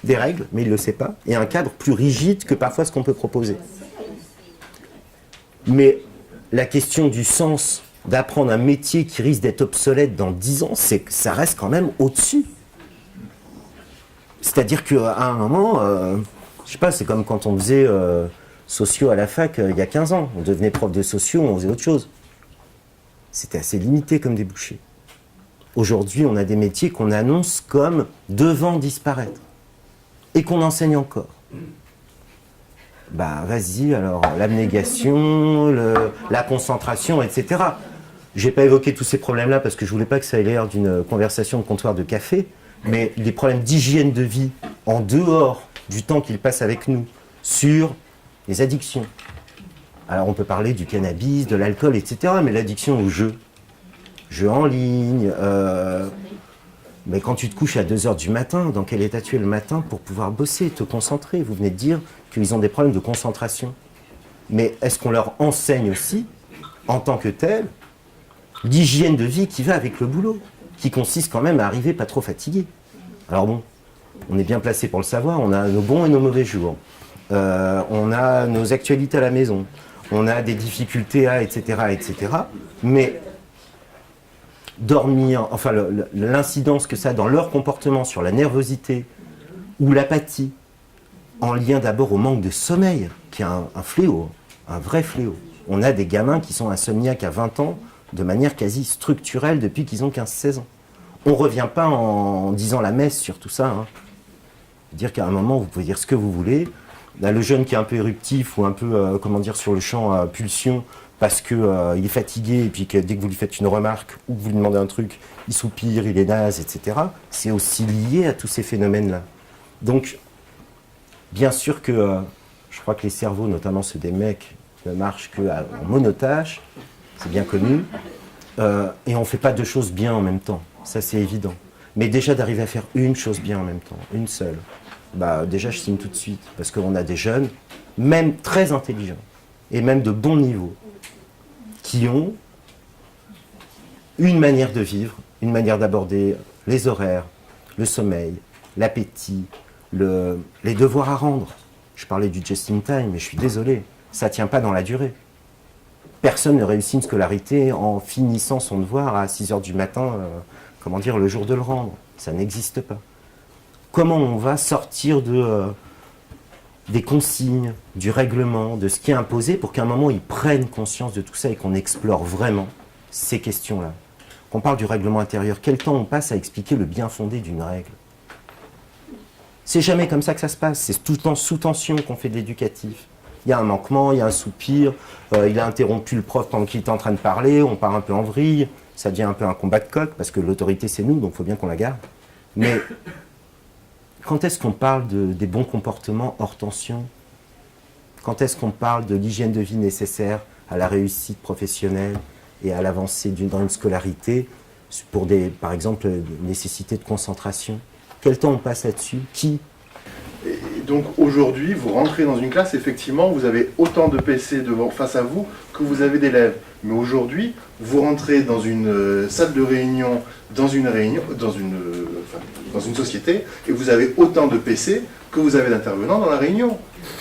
des règles, mais il ne le sait pas, et un cadre plus rigide que parfois ce qu'on peut proposer. Mais la question du sens d'apprendre un métier qui risque d'être obsolète dans 10 ans, c'est que ça reste quand même au-dessus. C'est-à-dire qu'à un moment, je sais pas, c'est comme quand on faisait sociaux à la fac il y a 15 ans. On devenait prof de sociaux, on faisait autre chose. C'était assez limité comme débouché. Aujourd'hui, on a des métiers qu'on annonce comme devant disparaître. Et qu'on enseigne encore. Bah vas-y, alors l'abnégation, la concentration, etc. Je n'ai pas évoqué tous ces problèmes-là parce que je ne voulais pas que ça ait l'air d'une conversation de comptoir de café, mais des problèmes d'hygiène de vie en dehors du temps qu'ils passent avec nous sur les addictions. Alors on peut parler du cannabis, de l'alcool, etc., mais l'addiction au jeu en ligne, mais quand tu te couches à 2h du matin, dans quel état tu es le matin pour pouvoir bosser, te concentrer? Vous venez de dire qu'ils ont des problèmes de concentration. Mais est-ce qu'on leur enseigne aussi, en tant que tel, l'hygiène de vie qui va avec le boulot, qui consiste quand même à arriver pas trop fatigué? Alors bon, on est bien placé pour le savoir, on a nos bons et nos mauvais jours. On a nos actualités à la maison, on a des difficultés à, etc., etc. Mais dormir, enfin l'incidence que ça a dans leur comportement sur la nervosité ou l'apathie, en lien d'abord au manque de sommeil, qui est un fléau, un vrai fléau. On a des gamins qui sont insomniaques à 20 ans de manière quasi structurelle depuis qu'ils ont 15-16 ans. On ne revient pas en disant la messe sur tout ça. Hein. Dire qu'à un moment, vous pouvez dire ce que vous voulez. Là, le jeune qui est un peu éruptif ou un peu, sur le champ pulsion, parce qu'il est fatigué et puis que dès que vous lui faites une remarque ou que vous lui demandez un truc, il soupire, il est naze, etc. C'est aussi lié à tous ces phénomènes-là. Donc, bien sûr que je crois que les cerveaux, notamment ceux des mecs, ne marche qu'en monotage, c'est bien connu, et on ne fait pas deux choses bien en même temps, ça c'est évident. Mais déjà d'arriver à faire une chose bien en même temps, une seule, bah déjà je signe tout de suite, parce qu'on a des jeunes, même très intelligents, et même de bon niveau, qui ont une manière de vivre, une manière d'aborder les horaires, le sommeil, l'appétit, les devoirs à rendre. Je parlais du just in time, mais je suis désolé, ça ne tient pas dans la durée. Personne ne réussit une scolarité en finissant son devoir à 6 h du matin, le jour de le rendre. Ça n'existe pas. Comment on va sortir des consignes, du règlement, de ce qui est imposé pour qu'à un moment ils prennent conscience de tout ça et qu'on explore vraiment ces questions-là. Qu'on parle du règlement intérieur, quel temps on passe à expliquer le bien fondé d'une règle? C'est jamais comme ça que ça se passe, c'est tout le temps sous tension qu'on fait de l'éducatif. Il y a un manquement, il y a un soupir, il a interrompu le prof pendant qu'il était en train de parler, on part un peu en vrille, ça devient un peu un combat de coq, parce que l'autorité c'est nous, donc il faut bien qu'on la garde. Mais quand est-ce qu'on parle des bons comportements hors tension? Quand est-ce qu'on parle de l'hygiène de vie nécessaire à la réussite professionnelle et à l'avancée dans une scolarité pour par exemple, nécessité de concentration? Quel temps on passe là-dessus? Qui? Et donc aujourd'hui, vous rentrez dans une classe, effectivement, vous avez autant de PC face à vous que vous avez d'élèves. Mais aujourd'hui, vous rentrez dans une salle de réunion, dans une société, et vous avez autant de PC que vous avez d'intervenants dans la réunion.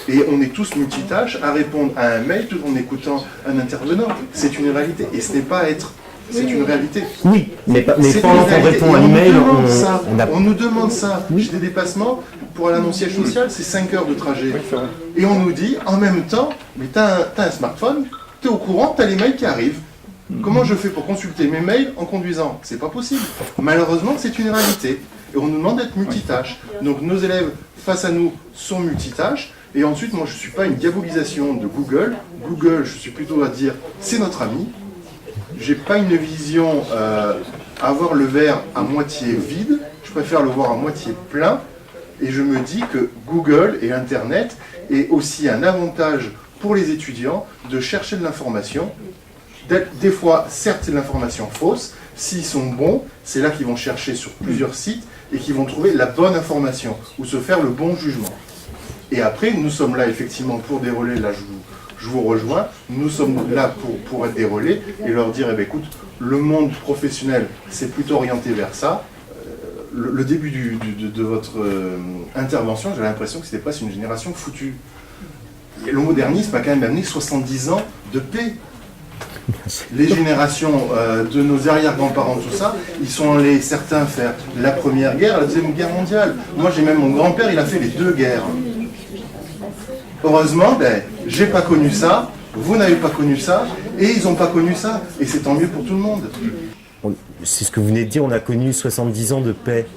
Et on est tous multitâches à répondre à un mail tout en écoutant un intervenant. C'est une réalité. Et ce n'est pas être. C'est une réalité. Oui, mais pendant qu'on répond à l'email, on nous demande ça. Oui. J'ai des dépassements pour aller à mon siège social, c'est 5 heures de trajet. Oui, et on nous dit, en même temps, mais t'as un smartphone, t'es au courant, t'as les mails qui arrivent. Comment je fais pour consulter mes mails en conduisant? C'est pas possible. Malheureusement, c'est une réalité. Et on nous demande d'être multitâches. Donc nos élèves face à nous sont multitâches. Et ensuite, moi, je ne suis pas une diabolisation de Google. Google, je suis plutôt à dire, c'est notre ami. J'ai pas une vision avoir le verre à moitié vide, je préfère le voir à moitié plein, et je me dis que Google et Internet est aussi un avantage pour les étudiants de chercher de l'information. Des fois, certes, c'est de l'information fausse. S'ils sont bons, c'est là qu'ils vont chercher sur plusieurs sites et qu'ils vont trouver la bonne information ou se faire le bon jugement. Et après, nous sommes là effectivement pour des relais, là je vous rejoins, nous sommes là pour être des relais et leur dire, eh bien, écoute, le monde professionnel s'est plutôt orienté vers ça. Le début de votre intervention, j'avais l'impression que c'était presque une génération foutue. Et le modernisme a quand même amené 70 ans de paix. Les générations de nos arrière-grands-parents, tout ça, ils sont allés, certains, faire la Première Guerre, la Deuxième Guerre mondiale. Moi, j'ai même mon grand-père, il a fait les 2 guerres. Heureusement, j'ai pas connu ça, vous n'avez pas connu ça, et ils n'ont pas connu ça, et c'est tant mieux pour tout le monde. C'est ce que vous venez de dire, on a connu 70 ans de paix.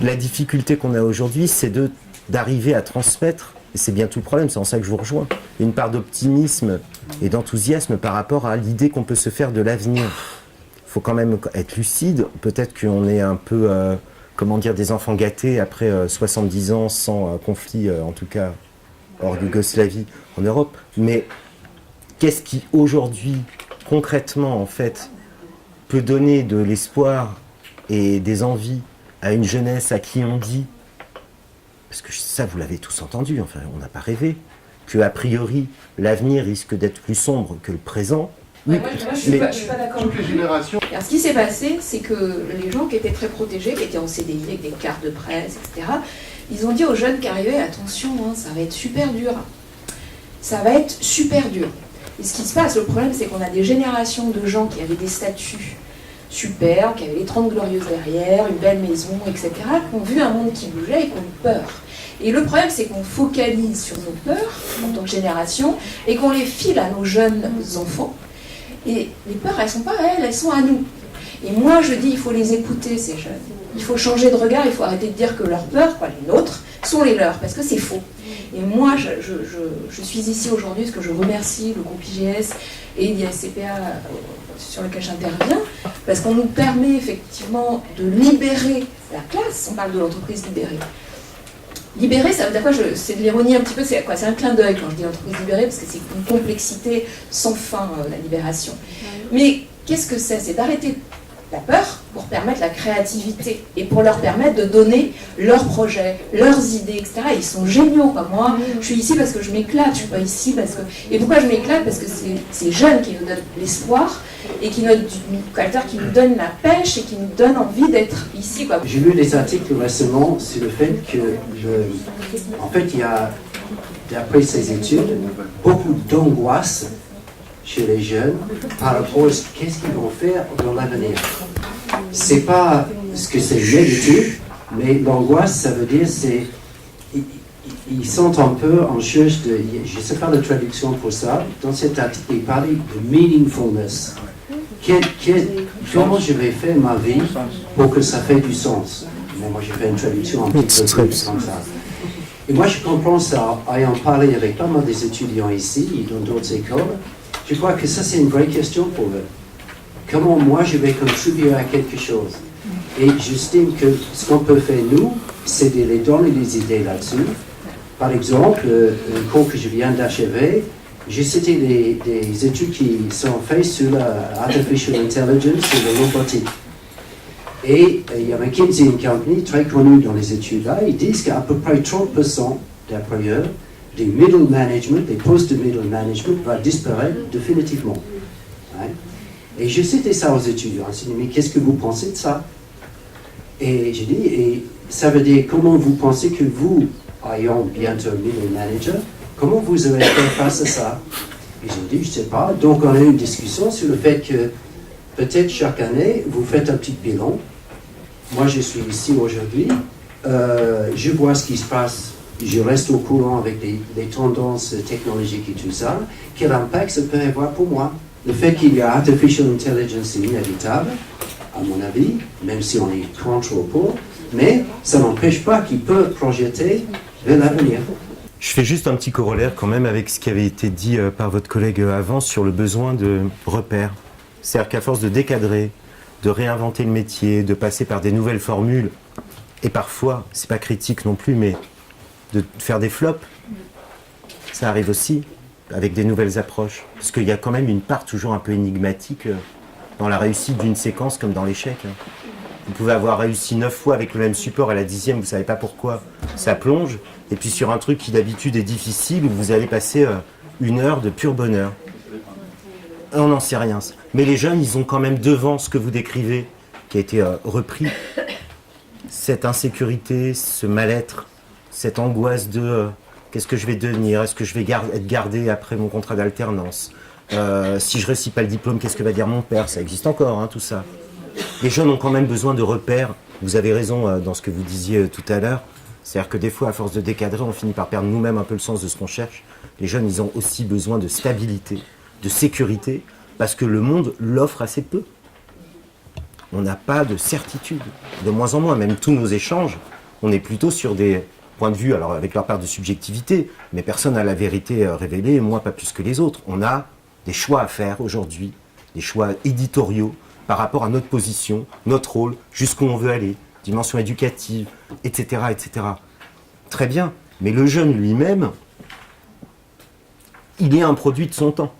La difficulté qu'on a aujourd'hui, c'est d'arriver à transmettre, et c'est bien tout le problème, c'est en ça que je vous rejoins, une part d'optimisme et d'enthousiasme par rapport à l'idée qu'on peut se faire de l'avenir. Il faut quand même être lucide, peut-être qu'on est un peu... des enfants gâtés après 70 ans sans conflit, en tout cas hors Yougoslavie, en Europe. Mais qu'est-ce qui aujourd'hui, concrètement, en fait, peut donner de l'espoir et des envies à une jeunesse à qui on dit, parce que ça vous l'avez tous entendu, enfin on n'a pas rêvé, qu'a priori l'avenir risque d'être plus sombre que le présent. Oui, moi je suis pas d'accord. Toutes les générations. Alors, ce qui s'est passé, c'est que les gens qui étaient très protégés, qui étaient en CDI avec des cartes de presse, etc., ils ont dit aux jeunes qui arrivaient, attention, ça va être super dur. Ça va être super dur. Et ce qui se passe, le problème, c'est qu'on a des générations de gens qui avaient des statuts super, qui avaient les 30 glorieuses derrière, une belle maison, etc., qui ont vu un monde qui bougeait et qui ont eu peur. Et le problème, c'est qu'on focalise sur nos peurs, en tant que génération, et qu'on les file à nos jeunes enfants. Et les peurs, elles ne sont pas à elles sont à nous. Et moi, je dis, il faut les écouter, ces jeunes. Il faut changer de regard, il faut arrêter de dire que leurs peurs, les nôtres, sont les leurs, parce que c'est faux. Et moi, je suis ici aujourd'hui parce que je remercie le groupe IGS et l'ISCPA sur lequel j'interviens, parce qu'on nous permet effectivement de libérer la classe, on parle de l'entreprise libérée, Libéré, ça veut dire quoi? C'est de l'ironie un petit peu, c'est quoi? C'est un clin d'œil quand je dis entreprise libérée, parce que c'est une complexité sans fin, la libération. Mais qu'est-ce que c'est? C'est d'arrêter la peur pour permettre la créativité et pour leur permettre de donner leurs projets, leurs idées, etc. Ils sont géniaux, quoi. Moi, je suis ici parce que je m'éclate, je suis pas ici parce que... Et pourquoi je m'éclate? Parce que c'est ces jeunes qui nous donnent l'espoir et qui nous donnent la pêche et qui nous donnent envie d'être ici, quoi. J'ai lu des articles récemment sur le fait que, en fait, il y a, d'après ces études, beaucoup d'angoisse chez les jeunes par rapport à qu'est-ce qu'ils vont faire dans l'avenir. C'est pas ce que c'est négatif, mais l'angoisse, ça veut dire c'est ils sont un peu en cherche de, je ne sais pas la traduction pour ça, dans cet article il parlait de meaningfulness. Comment je vais faire ma vie pour que ça fait du sens? Bon, moi j'ai fait une traduction un petit peu comme ça. Et moi je comprends ça, ayant parlé avec pas mal des étudiants ici et dans d'autres écoles. Je crois que ça, c'est une vraie question pour eux. Comment moi, je vais contribuer à quelque chose? Et j'estime que ce qu'on peut faire, nous, c'est de les donner des idées là-dessus. Par exemple, le cours que je viens d'achever, j'ai cité des études qui sont faites sur l'artificial intelligence, sur la robotique. Et il y a McKinsey & Company, très connu dans les études-là, ils disent qu'à peu près 30%, d'après eux, des middle management, des postes de middle management va disparaître définitivement. Hein? Et je citais ça aux étudiants. Je dis, mais qu'est-ce que vous pensez de ça? Et j'ai dit, et ça veut dire comment vous pensez que vous, ayant bientôt middle manager, comment vous allez faire face à ça? Ils ont dit, je ne sais pas. Donc on a eu une discussion sur le fait que peut-être chaque année, vous faites un petit bilan. Moi, je suis ici aujourd'hui. Je vois ce qui se passe. Je reste au courant avec les tendances technologiques et tout ça. Quel impact ça peut avoir pour moi? Le fait qu'il y a artificial intelligence est inévitable, à mon avis, même si on est contre ou pour, mais ça n'empêche pas qu'il peut projeter vers l'avenir. Je fais juste un petit corollaire quand même avec ce qui avait été dit par votre collègue avant sur le besoin de repères. C'est-à-dire qu'à force de décadrer, de réinventer le métier, de passer par des nouvelles formules, et parfois, c'est pas critique non plus, mais de faire des flops, ça arrive aussi avec des nouvelles approches. Parce qu'il y a quand même une part toujours un peu énigmatique dans la réussite d'une séquence comme dans l'échec. Vous pouvez avoir réussi 9 fois avec le même support, à la 10e, vous ne savez pas pourquoi, ça plonge. Et puis sur un truc qui d'habitude est difficile, vous allez passer 1 heure de pur bonheur. On n'en sait rien. Mais les jeunes, ils ont quand même devant ce que vous décrivez, qui a été repris, cette insécurité, ce mal-être, cette angoisse de qu'est-ce que je vais devenir, est-ce que je vais être gardé après mon contrat d'alternance, si je ne réussis pas le diplôme, qu'est-ce que va dire mon père? Ça existe encore, hein, tout ça. Les jeunes ont quand même besoin de repères. Vous avez raison dans ce que vous disiez tout à l'heure. C'est-à-dire que des fois, à force de décadrer, on finit par perdre nous-mêmes un peu le sens de ce qu'on cherche. Les jeunes, ils ont aussi besoin de stabilité, de sécurité, parce que le monde l'offre assez peu. On n'a pas de certitude, de moins en moins. Même tous nos échanges, on est plutôt sur des points de vue, alors avec leur part de subjectivité, mais personne n'a la vérité révélée, moi pas plus que les autres. On a des choix à faire aujourd'hui, des choix éditoriaux par rapport à notre position, notre rôle, jusqu'où on veut aller, dimension éducative, etc., etc. Très bien, mais le jeune lui-même, il est un produit de son temps.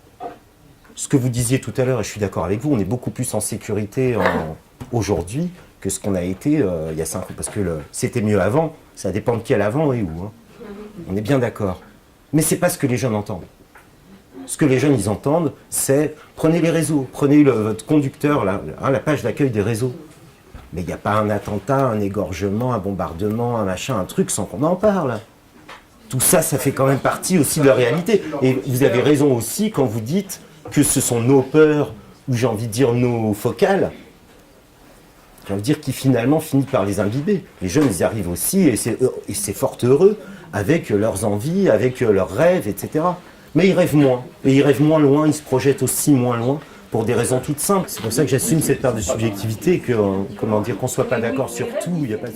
Ce que vous disiez tout à l'heure, et je suis d'accord avec vous, on est beaucoup plus en sécurité aujourd'hui que ce qu'on a été il y a 5 ans, parce que c'était mieux avant, ça dépend de qui à l'avant et où. Hein. On est bien d'accord. Mais ce n'est pas ce que les jeunes entendent. Ce que les jeunes, ils entendent, c'est prenez les réseaux, prenez votre conducteur, la page d'accueil des réseaux. Mais il n'y a pas un attentat, un égorgement, un bombardement, un machin, un truc sans qu'on en parle. Tout ça, ça fait quand même partie aussi de la réalité. Et vous avez raison aussi quand vous dites que ce sont nos peurs, ou j'ai envie de dire nos focales, j'ai envie de dire qui finalement finissent par les imbiber. Les jeunes, ils arrivent aussi, et c'est fort heureux, avec leurs envies, avec leurs rêves, etc. Mais ils rêvent moins, et ils rêvent moins loin, ils se projettent aussi moins loin, pour des raisons toutes simples. C'est pour ça que j'assume cette part de subjectivité, qu'on ne soit pas d'accord sur tout, il n'y a pas de...